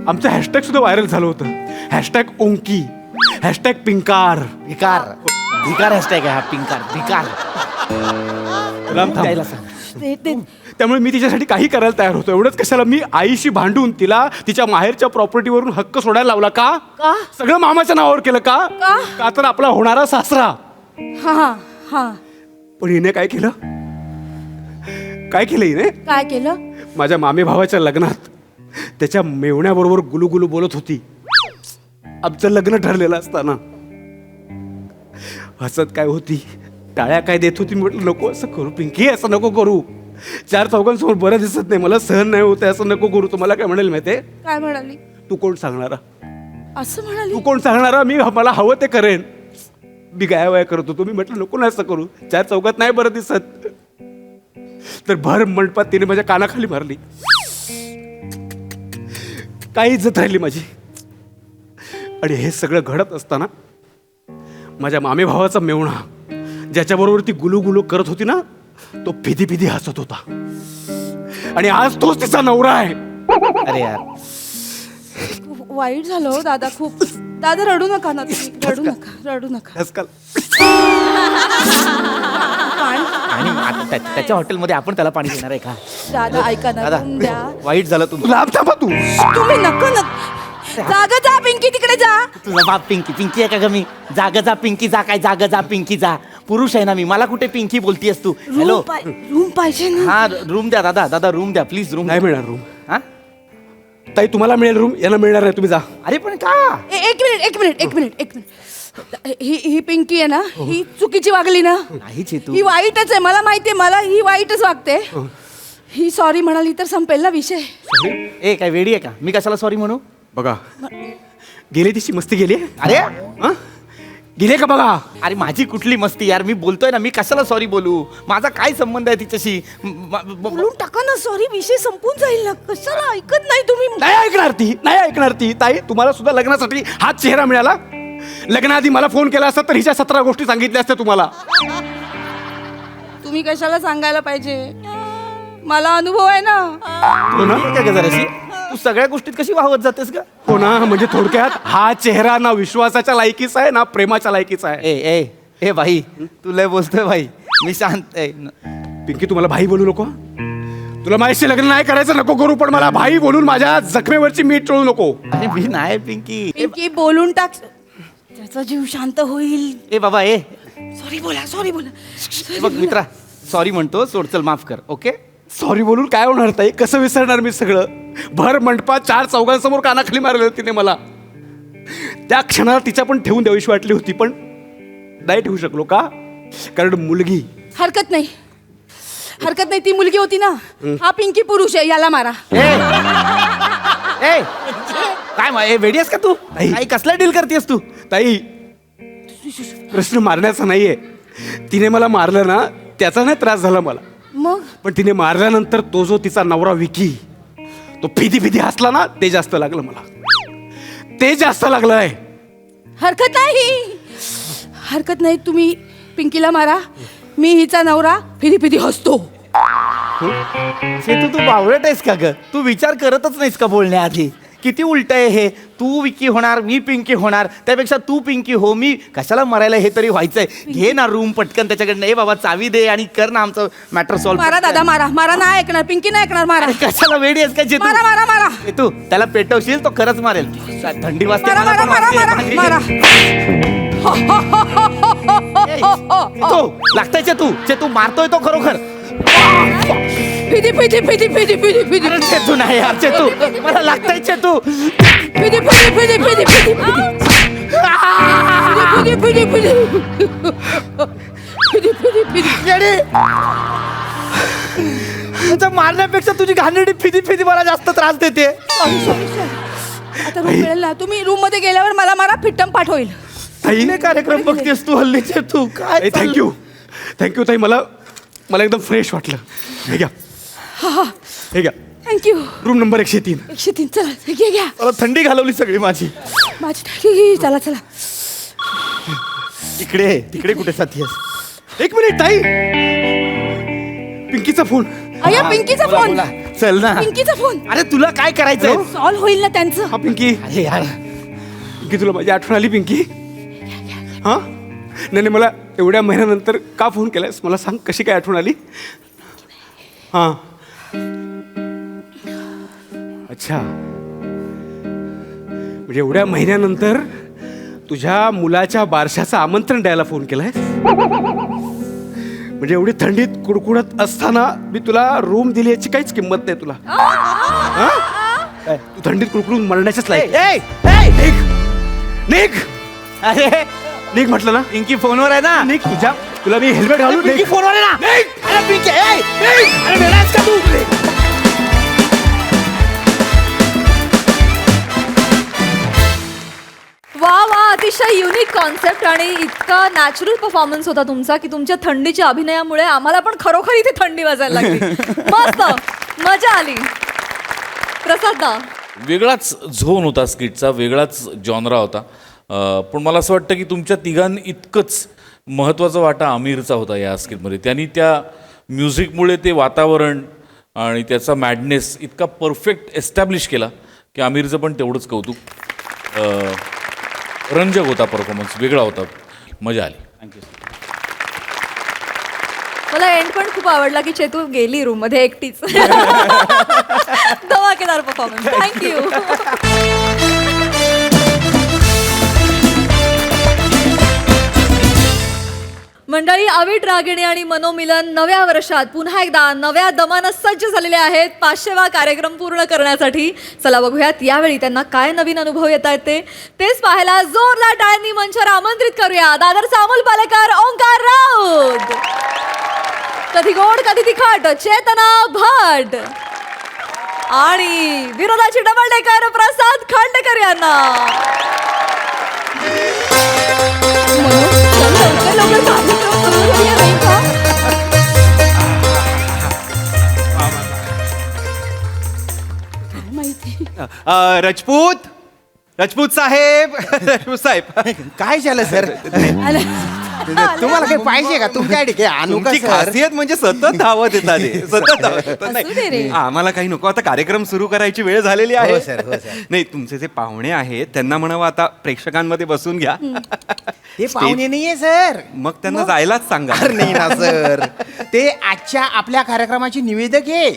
आमचं हॅशटॅग सुद्धा व्हायरल झालं होतं. हॅशटॅग ओंकी, हॅशटॅग पिंकार. भिकार हॅशटॅग आहे हा. पिंकार भिकार. राम थांब. द्यायला सांग. त्यामुळे मी तिच्यासाठी काही करायला तयार होतो. एवढंच कशाला मी आईशी भांडून तिला तिच्या माहेरच्या प्रॉपर्टीवरून हक्क सोडायला लावला. का? सगळं मामाच्या नावावर केलं. का तर आपला होणारा सासरा. हा हा. पण हिने काय केलं हिने? काय केलं? माझ्या मामे भावाच्या लग्नात त्याच्या मेवण्याबरोबर गुलुगुलू बोलत होती. आमचं लग्न ठरलेलं असताना हसत काय होती, टाळ्या काय देत होती. म्हटलं नको असं करू पिंकी, असं नको करू. 4 चौघांसमोर बरं दिसत नाही, मला सहन नाही होत असं नको करू. तुम्हाला काय म्हणेल माहितीये? काय म्हणाली? तू कोण सांगणारा? असं म्हणाली तू कोण सांगणारा? मी मला हवं ते करेन. मी गायावाया करत होतो. मी म्हटलं नको ना असं करू, 4 चौकात नाही बरं दिसत. तर भर मंडपात तिने माझ्या कानाखाली मारली. काही इज्जत राहिली माझी. आणि हे सगळं घडत असताना माझ्या मामे भावाचा मेवणा, ज्याच्याबरोबर ती गुलू गुलू करत होती ना, तो फिदी फिदी हसत होता. आणि आज तोच तिचा नवरा आहे. अरे यार, वाईट झालं हो दादा खूप. दादा रडू नका ना तुम्ही. रडू नका, रडू नका. आजकाल आणि आता त्याच्या हॉटेलमध्ये आपण त्याला पाणी देणार आहे का? दादा ऐका ना, दादा रूम द्या. वाईट झालं तुला. लांब थांबा तू. तुम्ही नका ना. जागा जा पिंकी, तिकडे जा. तुझा बाप पिंकी. पिंकी आहे का ग मी? जाग जा पिंकी जा. काय जाग जा पिंकी जा? पुरुष आहे ना मी, मला कुठे पिंकी बोलतीयस तू? हॅलो, रूम पाहिजे ना. हा रूम द्या दादा. दादा रूम द्या प्लीज. रूम नाही मिळणार रूम. हा? ताई तुम्हाला मिळेल रूम, यांना मिळणार नाही. तुम्ही जा. अरे पण का? एक मिनिट. ही पिंकी आहे ना, ही चुकीची वागली ना. नाहीच आहे तू. ही वाईटच आहे, मला माहितीये. मला ही वाईटच वागते. ही सॉरी म्हणाली तर संपेल ना विषय. ए काय वेडी आहे का? मी कशाला सॉरी म्हणू? बघा, गेली तिची मस्ती गेली. अरे हा? गेले का बघा. अरे माझी कुठली मस्ती यार? मी बोलतोय ना, मी कशाला सॉरी बोलू? माझा काय संबंध आहे तिच्याशी? बोलून टाका ना सॉरी, विषय संपून जाईल ना. कशाला ऐकत नाही तुम्ही? नाही ऐकणार ती. ताई तुम्हाला सुद्धा लग्नासाठी हाच चेहरा मिळाला. लग्नाआधी मला फोन केला असता तर हिच्या 17 गोष्टी सांगितल्या असत्या तुम्हाला. तुम्ही कशाला सांगायला पाहिजे? मला अनुभव आहे ना. हो ना? काय का जराशी? तू सगळ्या गोष्टीत कशी वाहवत जातेस का? हो ना. म्हणजे थोडक्यात हा चेहरा ना विश्वासाच्या लायकीचा आहे ना प्रेमाच्या लायकीचा आहे. ए ए ए भाई, तू लय बोलतोय भाई. मी शांत आहे. पिंकी तुम्हाला भाई बोलू नको. तुला माझ्याशी लग्न नाही करायचं नको करू, पण मला भाई बोलून माझ्या जखमेवरची मीठ चोळू नको. अरे मी नाही पिंकी. पिंकी बोलून टाक, त्याचा जीव शांत होईल. ए बाबा ए सॉरी बोला. ए बघ मित्रा, सॉरी म्हणतो, सोड, चल माफ कर. ओके? सॉरी बोलून काय होणार ताई? कसं विसरणार मी सगळं? भर मंडपात 4 चौघांसमोर कानाखाली मारलं तिने मला. त्या क्षणाला तिच्या पण ठेवून द्यावीशी वाटली होती, पण नाही ठेवू शकलो. का? कारण मुलगी. हरकत नाही. ती मुलगी होती ना. हा पिंकी पुरुष आहे, याला मारा. ए काय वेडी आहेस का तू? नाही. काही कसला डील करतेस तू? ताई प्रश्न मारण्याचा नाहीये. तिने मला मारलं ना, त्याचा नाही त्रास झाला मला. मग पण तिने मारल्यानंतर तो जो तिचा नवरा विकी, तो फिदी फिदी हसला ना, ते जास्त लागलं मला. ते जास्त लागलंय. हरकत नाही. तुम्ही पिंकीला मारा. मी हिचा नवरा फिरी फिरी हसतो. तू बावळट आहेस का ग? तू विचार करतच नाहीस का बोलण्याआधी? किती उलट आहे हे. तू विकी होणार, मी पिंकी होणार. त्यापेक्षा तू पिंकी हो, मी कशाला मरायला हे तरी व्हायचंय. घे ना रूम पटकन त्याच्याकडनं. ए बाबा चावी दे आणि कर ना आमचं मॅटर सॉल्व. मारा दादा, मारा. नाही ऐकणार, पिंकी नाही ऐकणार. मारा. कशाला वेडी आहेस का जे मारा. तू त्याला पेटवशील तो खरंच मारेल. थंडी वाजते मला पण वाजते. मारा. तू लागताय तू मारतोय तो खरोखर. फिदी अरे चेतू नाही यार, चेतू मला लागताय चेतू. मारण्यापेक्षा तुझी घाणेरडी फिदी मला जास्त त्रास देते. आता रूम मिळेल ना. तुम्ही रूम मध्ये गेल्यावर मला मारा, फिट्टम पाठ होईल. ताईने कार्यक्रम बघतेस तू हल्लीचे तू काय? थँक्यू ताई. मला एकदम फ्रेश वाटलं. हे घ्या. थँक्यू. Room number 103. 103. चला घ्या. मला थंडी घालवली सगळी माझी. चला. तिकडे कुठे साथी आहेस? 1 मिनिट ताई. पिंकीचा फोन. अय्या पिंकीचा फोन. बोला. चल ना. पिंकीचा फोन. अरे तुला काय करायचंय? सॉल्व होईल ना त्यांचं. हा पिंकी. अरे यार, पिंकी तुला माझी आठवण आली पिंकी? हा नाही, मला एवढ्या महिन्यानंतर का फोन केलायस मला सांग. कशी काय आठवण आली? हा अच्छा, म्हणजे एवढ्या महिन्यानंतर तुझ्या मुलाच्या बारशाचं आमंत्रण द्यायला फोन केलाय. म्हणजे एवढी थंडीत कुडकुडत असताना मी तुला रूम दिली याची काहीच किंमत नाही तुला. हा? तू थंडीत कुडकुडून मरण्याच्याच लायक. निघ. अरे निघ म्हटलं ना. पिंकी फोनवर आहे ना. निघ. तुला मी हेल्मेट घालून. पिंकी फोनवर आहे ना. अरे पिंकी, अरे वेडायस का तू? वा वा, अतिशय युनिक कॉन्सेप्ट आणि इतका नॅचरल परफॉर्मन्स होता तुमचा की तुमच्या थंडीच्या अभिनयामुळे आम्हाला पण खरोखर इथे थंडी वाजायला लागली. मस्त, मजा आली. प्रसाद दा, वेगळाच झोन होता स्किटचा, वेगळाच जॉनरा होता. पण मला असं वाटतं की तुमच्या तिघांनी इतकंच महत्त्वाचा वाटा आमिरचा होता या स्किटमध्ये. त्यांनी त्या म्युझिकमुळे ते वातावरण आणि त्याचा मॅडनेस इतका परफेक्ट एस्टॅब्लिश केला की आमिरचं पण तेवढंच कौतुक. रंजक होता परफॉर्मन्स, वेगळा होता, मजा आली. थँक्यू. मला एंड पण खूप आवडला की चेतू गेली रूम मध्ये एकटीच. धमाकेदार परफॉर्मन्स. थँक्यू. मंडळी, अविट रागिणी आणि मनोमिलन नव्या वर्षात पुन्हा एकदा नव्या दमानं सज्ज झालेले आहेत 500वा कार्यक्रम पूर्ण करण्यासाठी. चला बघूयात यावेळी त्यांना काय नवीन अनुभव येत आहेत तेच पाहायला जोरदार टाळ्यांनी मंचावर आमंत्रित करूया दादरचा अमोल पालेकर, ओंकार राऊत, कधी गोड कधी तिखट चेतना भट आणि विरोधाची डबल डेकर प्रसाद खांडेकर यांना. राजपूत साहेब, राजपूत साहेब, काय झालं सर? तुम्हाला काही पाहिजे का? तुमच्याकडे आणू का तुमची सर? खासियत म्हणजे सतत धावत येतात हे. सतत धावत येतात. असू दे रे. नाही, आम्हाला काही नको, आता कार्यक्रम सुरू करायची वेळ झालेली आहे. हो सर, हो सर. नाही, तुमचे जे पाहुणे आहेत त्यांना म्हणावं आता प्रेक्षकांमध्ये बसून घ्या. ते पाहुणे नाहीये सर. मग त्यांना जायलाच सांगा. अरे नाही ना सर, ते आजच्या आपल्या कार्यक्रमाचे निवेदक आहे.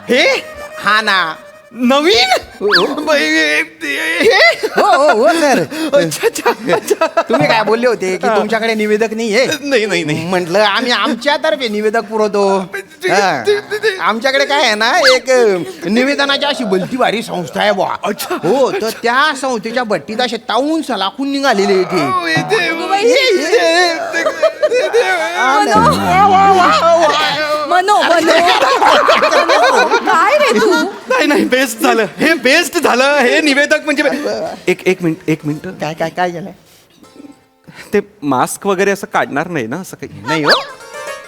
हे हा ना. नवीन हो हो हो सर. तुम्ही काय बोलले होते की तुमच्याकडे निवेदक नाहीये? नाही नाही नाही म्हटलं आम्ही आमच्यातर्फे निवेदक पुरवतो. हा. आमच्याकडे काय आहे ना, एक निवेदनाची अशी भलती भारी संस्था आहे बुवा. हो, तर त्या संस्थेच्या भट्टीत असे ताऊन सलाखून निघालेले इथे. मनो काय रे तू? नाही नाही, बेस्ट झालं हे, बेस्ट झालं हे निवेदक म्हणजे. एक मिनिट काय काय काय झालं? ते मास्क वगैरे असं काढणार नाही ना, असं काही नाही हो.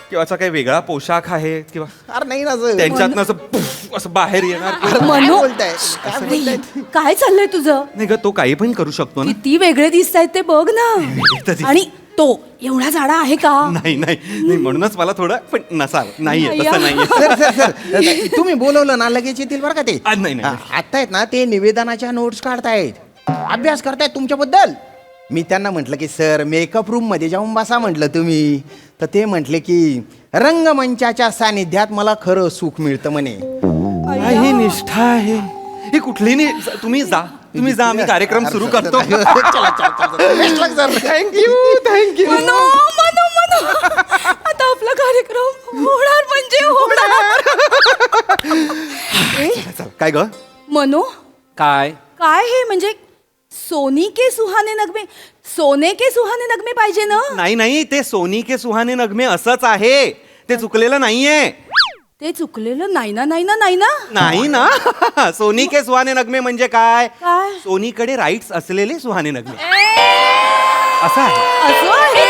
किंवा असा काही वेगळा पोशाख आहे किंवा अरे नाही ना सर. त्यांच्यातनं असं पुफ असं बाहेर येणार. अरे काय मनो. बोलताय? काय बोलताय? काय चाललंय तुझं? नाही ग, तो काही पण करू शकतो ना. किती वेगळे दिसतायत ते बघ ना. तर- आणि तो एवढा झाडा आहे का? नाही नाही नाही, म्हणूनच मला थोडं पण नसाल. नाहीये, नाही तसं नाहीये. सर सर सर, तुम्ही बोलवलं ना लगेच येतील बरं का ते. नाही नाही आता आहेत ना, ते निवेदनाच्या नोट्स काढतायत, अभ्यास करतायत तुमच्याबद्दल. मी त्यांना म्हटलं की सर मेकअप रूम मध्ये जाऊन बसा म्हटलं तुम्ही. तर ते म्हटले की रंगमंचाच्या सानिध्यात मला खरं सुख मिळतं म्हणे. ही निष्ठा आहे ही कुठली नाही. तुम्ही जा आम्ही कार्यक्रम सुरू करतो. Thank you thank you. मनो मनो मनो आता आपला कार्यक्रम होणार म्हणजे होणार. काय ग? मनो काय काय हे म्हणजे सोनी के सुहाने नगमे, सोने के सुहाने नगमे पाहिजे ना? नाही नाही, ते सोनी के सुहाने नगमे असंच आहे, ते चुकलेलं नाहीये. ते चुकलेलं नाही ना नाही ना नाही ना. नाही ना. सोनी के सुहाने नगमे म्हणजे काय? काय? सोनीकडे राईट्स असलेले सुहाने नगमे असं आहे. असं आहे.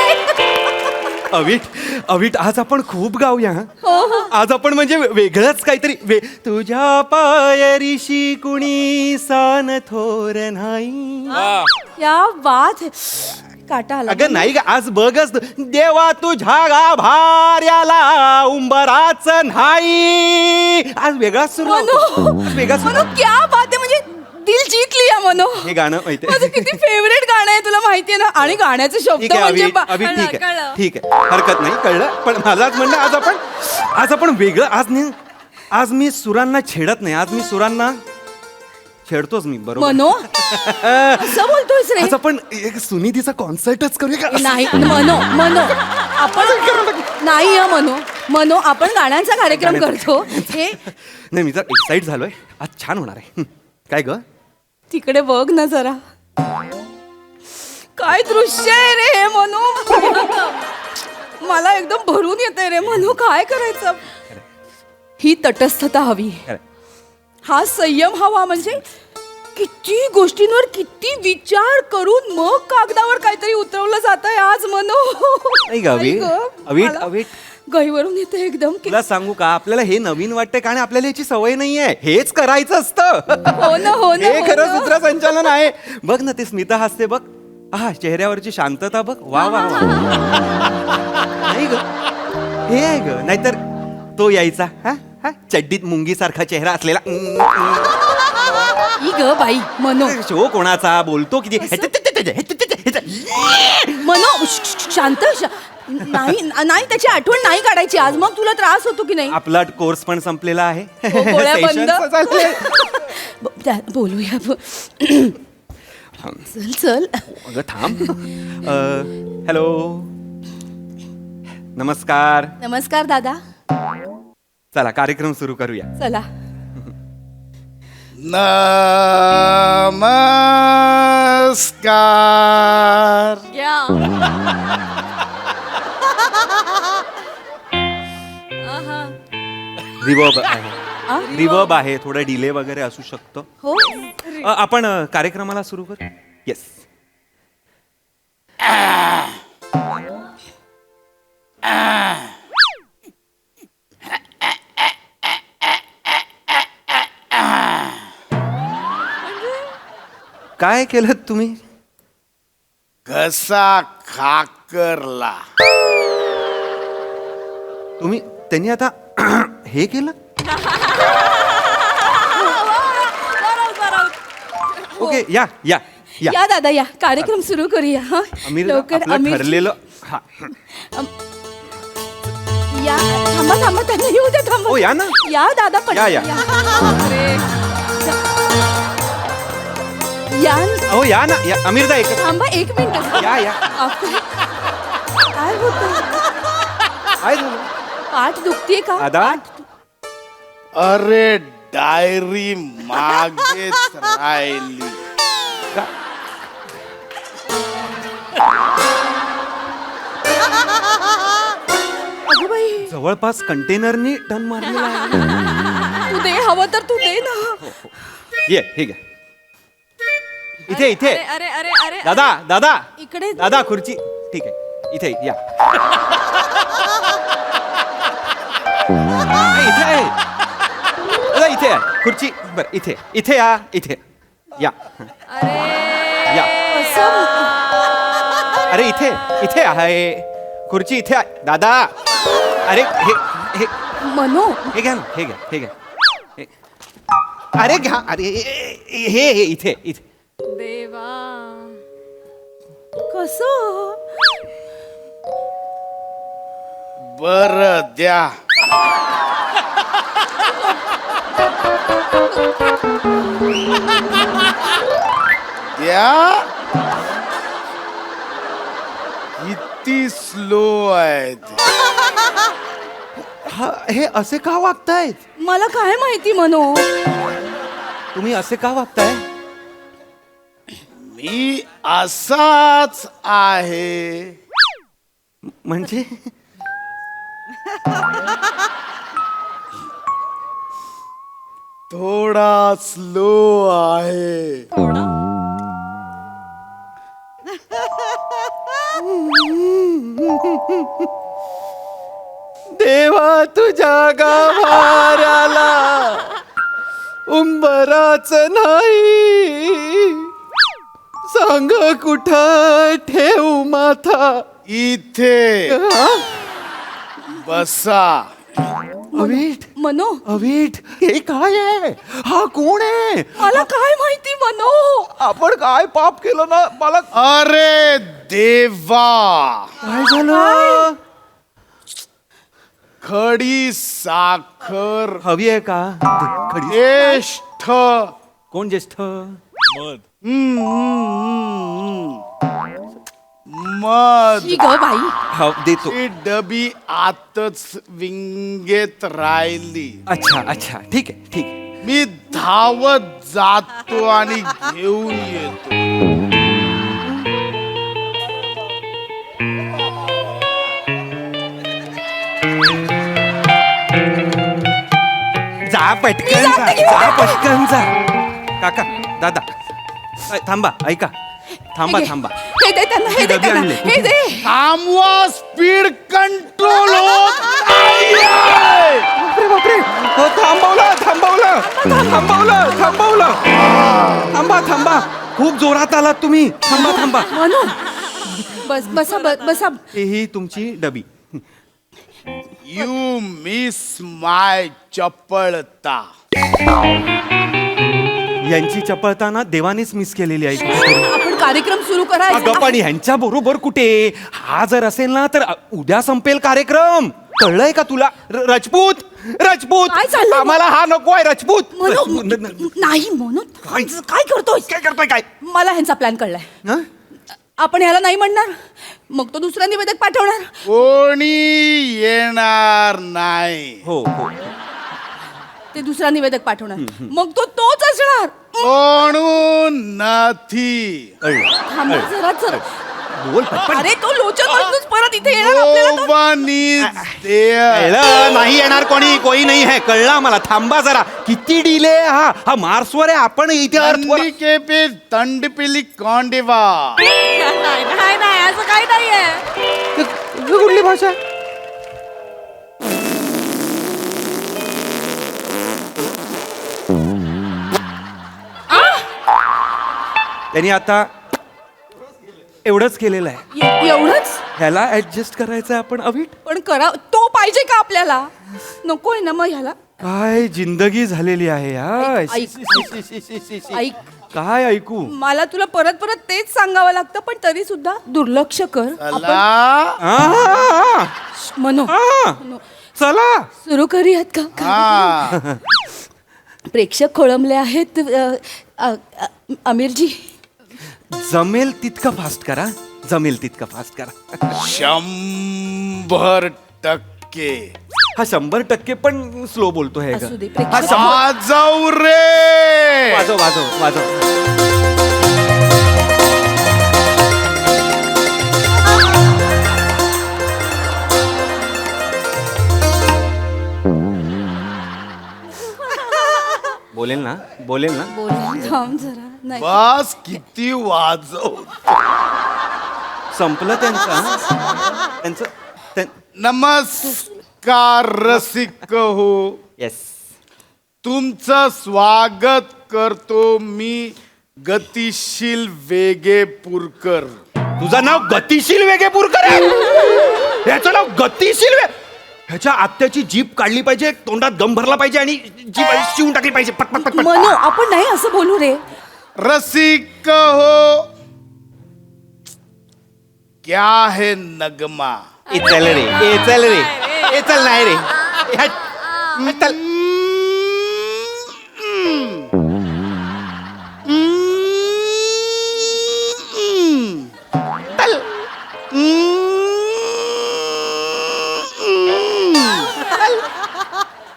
अविट आज आपण खूप गाऊया हं? हो. आज आपण म्हणजे वेगळंच काहीतरी तुझ्या पायरीशी कुणी सान थोर नाही. क्या बात है. काटा आला. अगं नाही ग, आज बघच देवा तुझ्या गाभार्याला उंबराच नाही. आज वेगळाच सुरू मनो आज वेगळाच सुरू. मनो क्या बात आहे. म्हणजे दिल जीत लिया मनो. हे गाणं माहिती माझं किती फेवरेट गाणं आहे तुला माहितीये ना. आणि गाण्याचे शब्द ठीक आहे म्हणजे अविट, ठीक आहे कळलं. ठीक आहे, हरकत नाही, कळलं. पण मलाच म्हणलं आज आपण वेगळं आज मी सुरांना छेडत नाही, आज मी सुरांना छेडतोच मी. बरोबर मनो असं बोलतोयस रे? आज आपण एक सुनिधीचा कॉन्सर्टच करूया का? नाही मनो आपण नाही हं, मनो आपण गाण्यांचा कार्यक्रम करतो. हे नाही, मी जर एक्साइट झालोय, आज छान होणार आहे. काय ग? तिकडे बघ ना जरा. काय दृश्य आहे रे हे मनो. मला एकदम भरून येते रे मनो. काय करायचं? ही तटस्थता हवी, खरं. हा संयम हवा. म्हणजे किती गोष्टींवर किती विचार करून मग कागदावर काहीतरी उतरवलं जात आहे आज मनो. नाही ग, अवी. आई ग, अवीट, मला अवीट. गहीवरून येते एकदम की. तुला सांगू का, आपल्याला हे नवीन वाटतंय कारण आपल्याला याची सवय नाहीये. हेच करायचं असतं. हो ना, हो ना, हे हो खरं ना. सूत्रसंचालन आहे. बघ ना, ते स्मिता हसते बघ. आहा, चेहऱ्यावरची शांतता बघ. वा वा वा. नाही ग, हे आहे ग. नाहीतर तो यायचा हा हा चड्डीत मुंगीसारखा चेहरा असलेला. ई ग बाई मनो. शो कोणाचा बोलतो किती. मनो शांत नाही नाही, त्याची आठवण नाही काढायची आज. मग तुला त्रास होतो की नाही. आपला कोर्स पण संपलेला आहे. हो, गोळ्या बंद. Sessions चालले. बोलूया चल चल. अगं थांब. हॅलो, नमस्कार. नमस्कार दादा. चला कार्यक्रम सुरू करूया. चला. नमस्कार. रिवर्ब आहे, रिवर्ब आहे, थोडा डिले वगैरे असू शकतो. हो आपण कार्यक्रमाला सुरू करू. येस. काय केलं तुम्ही? घसा खाकरला. तुम्ही त्यांनी आता हे केलं. ओके, या या या. या दादा या, कार्यक्रम सुरू करूया. हा आमिर, लवकर आपलं आमिर. ठरलेलं. हा. या थांबा थांबा, त्यांना येऊ द्या. थांबा. हो, या ना. या दादा पण या, या. या हो, या ना. या अमिरदा, एक थांबा एक मिनिट. या या. काय होत, काय झालं पाठ दुखतीये का? दादा? अरे डायरी मागेच राहिली. अगं बाई, जवळपास कंटेनरनी टन मारलेला आहे. तू दे, हवं तर तू दे ना. ये हे घ्या. इथे इथे. अरे अरे अरे दादा दादा इकडे. दादा, खुर्ची. ठीक आहे, इथे या. इथे आहे दादा, इथे आहे खुर्ची. बरं, इथे इथे या. इथे या. या. अरे इथे इथे आहे खुर्ची. इथे आहे दादा. अरे हे हे मनो हे घ्या ना. हे घ्या, हे घ्या. अरे घ्या. अरे हे हे इथे इथे. देवा. कसं? बर द्या. द्या. किती स्लो आहेत. हे असे का वागतायत? मला काय माहिती मनो. तुम्ही असे का वागताय? मी असाच आहे. म्हणजे थोडा स्लो आहे. देवा, तुझ्या गाभाऱ्याला उंबराच नाही. सांग कुठं ठेवू माथा. इथे बसा. अवीट, मनो अवीट, हे काय आहे? हा कोण आहे? मला काय माहिती मनो. आपण काय पाप केलं ना? मला अरे देवा, काय झालं? खडी साखर हवी आहे का? खडी. ज्येष्ठ. कोण ज्येष्ठ? मध. मध. ही ग बाई. हा, देतो. ती डबी आतच विंगेत राहिली. अच्छा अच्छा, ठीक आहे ठीक आहे. मी धावत जातो आणि घेऊन येतो. जा पटकन जा, जा पटकन जा. काका दादा थांबा ऐका थांबा हे घे. थांबा हे दे त्यांना, हे दे डबे त्यांना, आणले. हे दे. थांबवा स्पीड कंट्रोल होत नाहीये. बापरे बापरे हो, थांबवलं थांबवलं थांबवलं थांबवलं थांबा थांबा खूप जोरात आलात तुम्ही थांबा थांबा मनू बसा बसा. ही तुमची डबी यू मिस माय चपळता. यांची चपळता ना देवानेच मिस केलेली आहे कुठेतरी. आपण कार्यक्रम सुरू करायचा. अगं पण ह्यांच्या बरोबर कुठे हा जर असेल ना तर उद्या संपेल कार्यक्रम कळलंय का तुला राजपूत राजपूत काय चाललंय? आम्हाला हा नको आहे राजपूत मनू नाही मनू काय करतोय? काय करतोय काय मला ह्यांचा प्लॅन कळलाय. हं? आपण ह्याला नाही म्हणणार, मग तो दुसरा निवेदक पाठवणार. कोणी येणार नाही. हो हो ते दुसरा निवेदक पाठवणार, मग तो तोच असणार. म्हणून नाही. थांबा जरा जरा. बोल पटपट. अरे तो लोचन माणूस परत इथे येणार आपल्याला तो. Nobody's there. कळलं, नाही येणार कोणी नाही है कळला मला थांबा जरा किती डिले हा हा मार्सवर आहे आपण इथे अर्थवर थंडी के पे थंड पिली कांडेवा. नाही नाही असं काही नाहीये. कुठली भाषा त्यांनी आता एवढंच केलेलं आहे एवढंच ह्याला ऍडजस्ट करायचं आपण अविट पण करा. तो पाहिजे का आपल्याला? नकोय ना मग ह्याला. काय जिंदगी झालेली आहे ऐक, यार ऐक काय ऐकू मला तुला परत परत तेच सांगावं लागतं, पण तरी सुद्धा दुर्लक्ष कर. चला आ, मनू आ, चला सुरू करूयात का? हा. प्रेक्षक खोळंबले आहेत. आमिरजी जमेल तितकं फास्ट करा जमेल तितकं फास्ट करा 100%. हा 100% पण स्लो बोलतो आहे असू दे, का प्रेक्षक- हा वाजव रे. वाजव वाजव वाजव बोलेल ना थांब जरा. नाही बस किती वाजव. संपलं त्यांचं नमस्कार रसिक हो. येस तुमचं स्वागत करतो मी गतिशील वेगेपूरकर. तुझं नाव गतिशील वेगेपूरकर आहे ह्याचं नाव गतिशील ह्याच्या आत्याची जीप काढली पाहिजे तोंडात दम भरला पाहिजे आणि जीप शिवून टाकली पाहिजे पट पट पट पट. मनू आपण नाही असं बोलू रे. रसिक हो क्या है नगमा. ए चल रे ए चल रे ए चल नाही रे ए हट. चल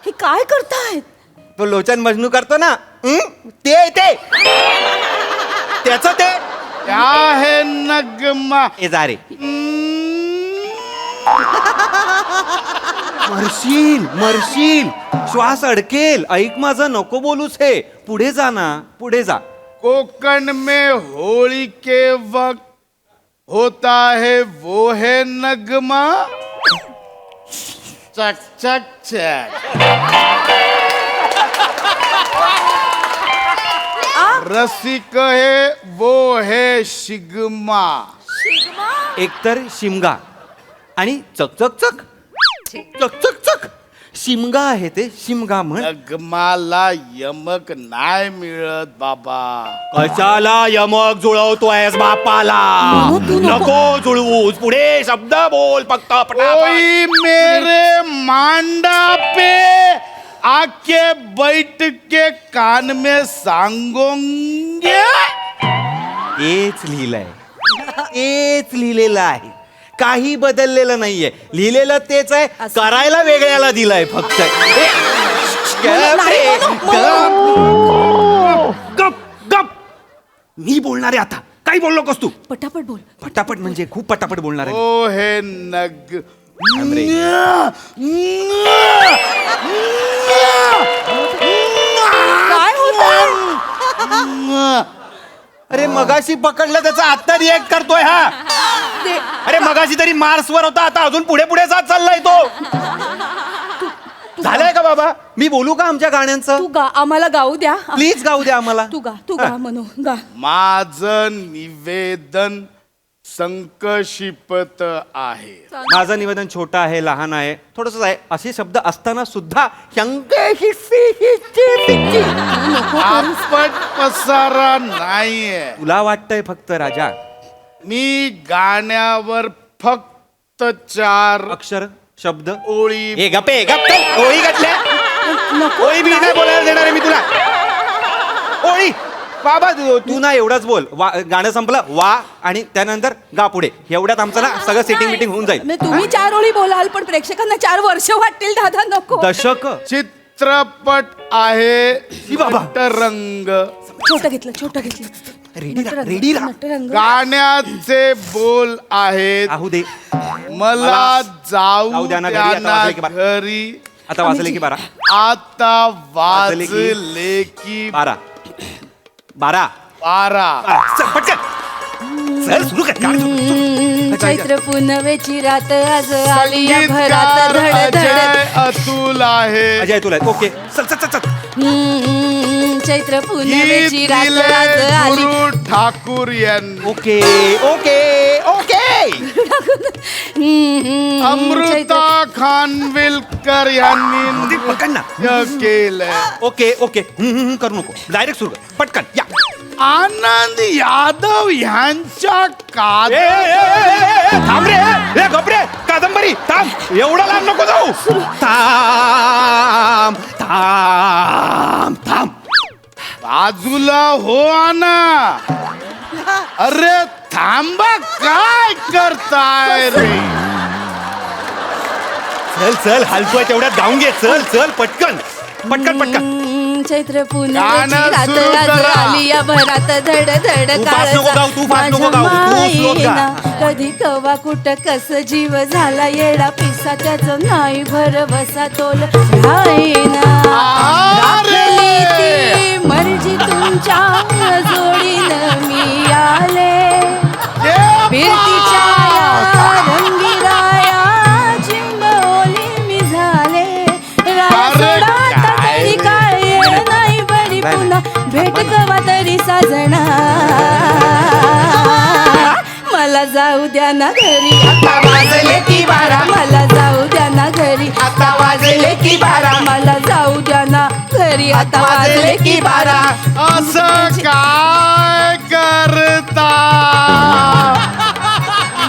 हे काय करतायत? तो लोचन मजनू करतो ना ते त्याच ते क्या है नगमा. ए जा रे मरशील श्वास अडकेल ऐक माझं नको बोलूच हे पुढे जा ना पुढे जा कोकण में होली के वक्त होता है वो है नगमा. चक चक चक. रसिक है वो है शिगमा. एकतर शिमगा आणि चक चक चक चक चक चक शिमगा आहे ते शिमगा म्हण नगमाला यमक नाही मिळत बाबा. कशाला यमक जुळवतोयस बापाला नको जुळवूस पुढे शब्द बोल फक्त कोई मेरे मांडा पे आके बैठ के कान में सांगोंगे. तेच लिहिलेलं आहे काही बदललेलं नाहीये लिहिलेलं तेच आहे करायला वेगळ्याला दिलंय फक्त गप गप मी बोलणार आहे आता काय बोललो कस तू पटापट बोल. पटापट म्हणजे खूप पटापट बोलणार आहे वो है नग. काय होत? अरे मगाशी पकडलं त्याचा आत्ता रिएक्ट करतोय हा. अरे मगाशी तरी मार्सवर होता, आता अजून पुढे पुढे जात चाललाय तो. झालंय का बाबा? मी बोलू का आमच्या गाण्यांचं? तू गा, आम्हाला गाऊ द्या. प्लीज गाऊ द्या आम्हाला. तू गा म्हणू गा. माझं निवेदन संकशिपत आहे. माझं निवेदन छोटं आहे, लहान आहे, थोडस आहे. असे शब्द असताना सुद्धा आपट पसारा नाहीये. तुला वाटतंय फक्त राजा. मी गाण्यावर फक्त 4 अक्षर शब्द ओळी ए गप्पे गप्प ओळी घातल्या. ओळी बी नाही बोलायला देणार आहे मी तुला. ओळी बाबा तू ना एवढंच बोल. गाणं संपलं वा आणि त्यानंतर गा पुढे. एवढ्यात आमचं ना सगळं सेटिंग मिटिंग होऊन जाईल. नाही, तुम्ही 4 ओळी बोलाल पण प्रेक्षकांना 4 वर्ष वाटतील. दादा नको. दशक चित्रपट आहे. बाबा. रंग छोटं घेतलं. रेडी राहा. नटरंग. गाण्याचे बोल आहेत. आहू दे. मला जाऊ जाऊ द्या ना घरी. आता द्या वाजले की ना बारा. घरी. आता वाजले की 12. आता वाजले की वाजले की 12. 12. 12. चल पटकन. चल सुरू कर. गाणं सुरू, सुरू. चैत्र पुनवेची रात आज आली या भरात संगीतकार धड अजय धड. अतुल आहे. अजय तुला ओके. चल चल चल चल. चैत्र गीत पुनवेची रात दिले आज आली. गुरु ठाकूर यांनी. Okay okay okay. Amruta Khanvilkar यांनी पकड ना. नृत्य केलंय. Okay okay. करू नको. डायरेक्ट सुरू कर. पटकन या. आनंद यादव यांच्या काल थांब रे. ए गप रे. कादंबरी थांब. एवढा लांब नको जाऊ. थांब थांब थांब. बाजूला हो आना. अरे थांबा काय करताय रे. चल चल हलतोय तेवढ्यात गाऊन घे. चल चल पटकन पटकन पटकन. चैत्र पुनवेची गाणं रात सुरू आज करा. आली या भरात धड धड तू फास्ट नको गाऊ, तू फास्ट नको गाऊ, तू slow गा. कधी कवा कुठं कस जीव झाला येडा पिसा त्याचं नाही भरवसा तोल राहीना. राखली ती मर्जी तुमच्या जोडीनं मी आले. फिरतीच्या या रंगीराया चिंबवली मी झाले. रासोडा तरी काय येणं नाही बरी पुन्हा भेट कवा तरी साजना. मला जाऊ द्या ना घरी आता वाजले की 12. मला जाऊ द्या ना घरी आता वाजले की 12. मला जाऊ द्या ना घरी आता वाजले की 12. असं काय करता.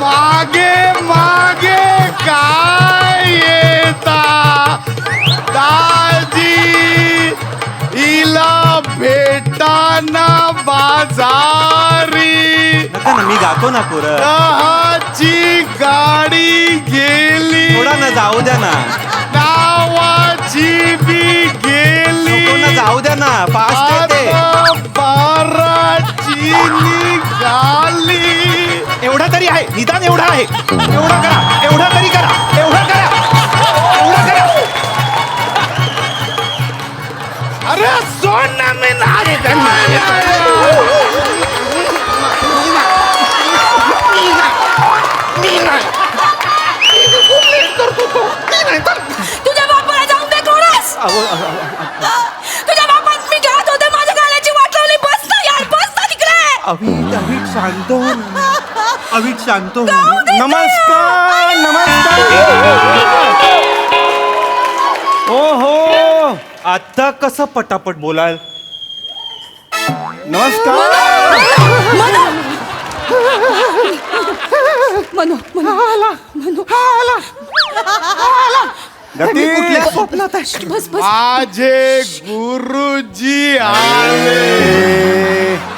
मागे मागे काय येता. दाजी हिला भेटाना बाजारी. नका ना मी गातो ना पोरं. चहाची गाडी गेली. थोडा ना जाऊ द्या ना. नावाची बी गेली. नको ना जाऊ द्या ना. फास्ट येते. आता 12ची निघाली. एवढा तरी आहे निदान. एवढा आहे. एवढा करा. एवढा तरी करा. एवढा करा. एवढा करा. अरे सोन ना मी नाही तुझ्या बापाला जाऊन दे कोणास. तुझ्या बापात मी घात होते माझ्या गाण्याची वाट लावली. बस ना यार बस ना तिकडे. अभित शांत हो ना. अभित शांत हो. नमस्कार नमस्कार. ओहो आता कसं पटापट बोलाल. नमस्कार. म्हणू गती. कुठल्या स्वप्नात आहे? बस बस. माझे गुरुजी आले.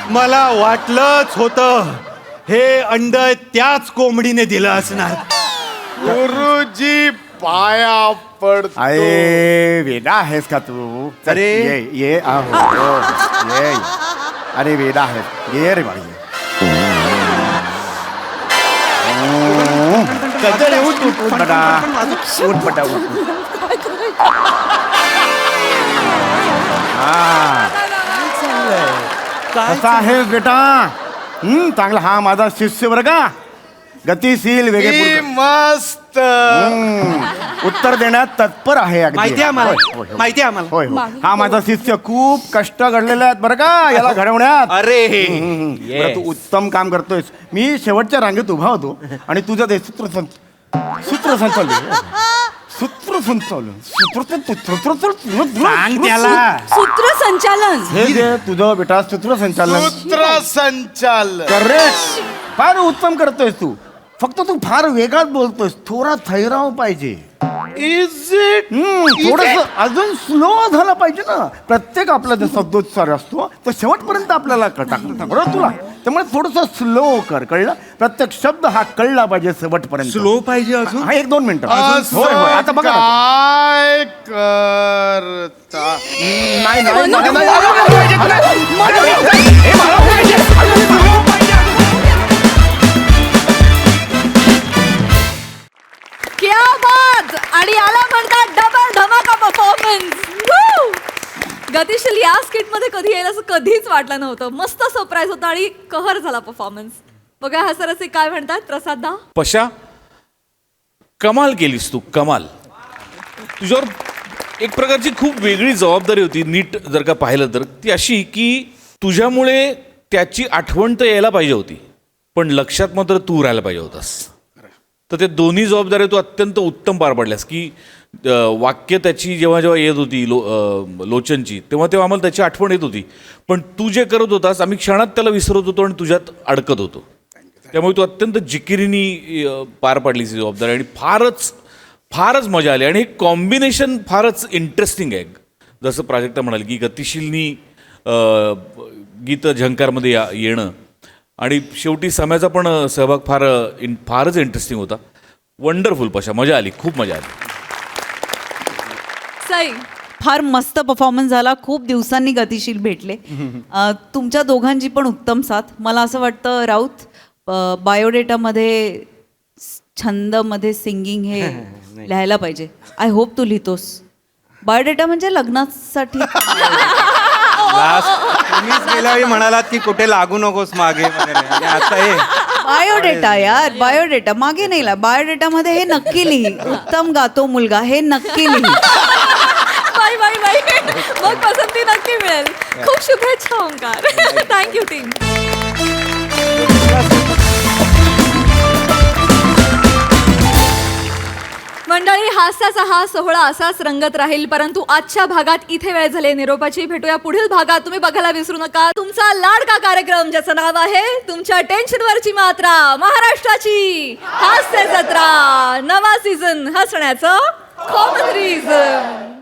मला वाटलंच होतं हे अंड त्याच कोंबडीने दिलं असणार. गुरुजी पाया पडतो. अरे वेडा आहेस का तू. अरे. ये आहो ये. अरे वेडा आहेस. ये रे बाई. कदळ उठ बटा. उठ बटा उठ. हा कसा आहेस बेटा? चांगला. हा माझा शिष्य बरं का, गतिशील, वेगळे मस्त. उत्तर देण्यात तत्पर आहे अगदी. माहिती आहे आम्हाला. होय, होय, होय. माहिती आहे आम्हाला. होय होय. हा माझा शिष्य खूप कष्ट घडलेले आहेत बरं का याला घडवण्यात. अरे बरं, तू उत्तम काम करतोयस. मी शेवटच्या रांगेत उभा होतो आणि तुझं ते सूत्रसंचालन सांग त्याला. सूत्रसंचालन. हे जे तुझं बेटा सूत्रसंचालन सूत्रसंचालन. करेक्ट. फार उत्तम करतोयस तू. फक्त तू फार वेगात बोलतोयस, थोडा ठहराव पाहिजे. Is it? थोडस अजून स्लो झालं पाहिजे ना. प्रत्येक आपला जो शब्दोच्चार असतो तो शेवटपर्यंत आपल्याला टाकता बरोबर तुला. त्यामुळे थोडस स्लो कर, कळलं? प्रत्येक शब्द हा कळला पाहिजे शेवटपर्यंत. स्लो पाहिजे अजून. हा 1-2 मिनिटं. होय होय. आता बघा ना. काय करता? नाही नाही, नाही क्या बात. आणि याला म्हणतात डबल धमाका परफॉर्मन्स. गतिशील या स्किट मध्ये कधी येईल असं कधीच वाटलं नव्हतं. मस्त सरप्राईज होता आणि कहर झाला परफॉर्मन्स. बघा हसरसे काय म्हणतात प्रसाद दा. पशा, कमाल केलीस तू, कमाल. तुझ्यावर एक प्रकारची खूप वेगळी जबाबदारी होती. नीट जर का पाहिलं तर ती अशी की तुझ्यामुळे त्याची आठवण तर यायला पाहिजे होती, पण लक्षात मात्र तू राहायला पाहिजे होतास. तर ते दोन्ही जबाबदाऱ्या तू अत्यंत उत्तम पार पाडल्यास. की वाक्य त्याची जेव्हा जेव्हा येत होती लोचनची, तेव्हा तेव्हा आम्हाला त्याची आठवण येत होती, पण तू जे करत होतास आम्ही क्षणात त्याला विसरत होतो आणि तुझ्यात अडकत होतो. त्यामुळे तू अत्यंत जिकिरीनी पार पाडलीस ही जबाबदारी आणि फारच मजा आली. आणि हे कॉम्बिनेशन फारच इंटरेस्टिंग आहे. जसं प्राजक्ता म्हणाली की गतिशीलनी गीत झंकारमध्ये येणं आणि शेवटी सम्याचा पण सहभाग फारच इंटरेस्टिंग होता. वंडरफुल पशा, मजा आली, खूप मजा आली. सई. फार मस्त परफॉर्मन्स झाला. खूप दिवसांनी गतिशील भेटले. तुमच्या दोघांची पण उत्तम साथ. मला असं वाटतं राऊत, बायोडेटामध्ये छंदमध्ये सिंगिंग हे लिहायला पाहिजे. आय होप तू लिहितोस. बायोडेटा म्हणजे लग्नासाठी. तुम्हीच गेल्या वेळी म्हणालात की कुठे लागू नकोस मागे वगैरे. आणि आता हे बायोडेटा यार, बायोडेटा मागे नाही ला. बायोडेटामध्ये हे नक्की लिही, उत्तम गातो मुलगा, हे नक्की लिही. बाई बाई बाई. मग पसंती नक्की मिळेल. खूप शुभेच्छा ओंकार. Thank you team. मंडळी, हास्याचा हा सोहळा असाच रंगत राहील, परंतु आजच्या भागात इथे वेळ झाली निरोपाची. भेटूया पुढील भागात. तुम्ही बघायला विसरू नका तुमचा लाडका कार्यक्रम ज्याचं नाव आहे तुमच्या टेन्शनवरची मात्रा, महाराष्ट्राची हास्य जत्रा. नवा सीझन हसण्याचं कॉमन रिझन.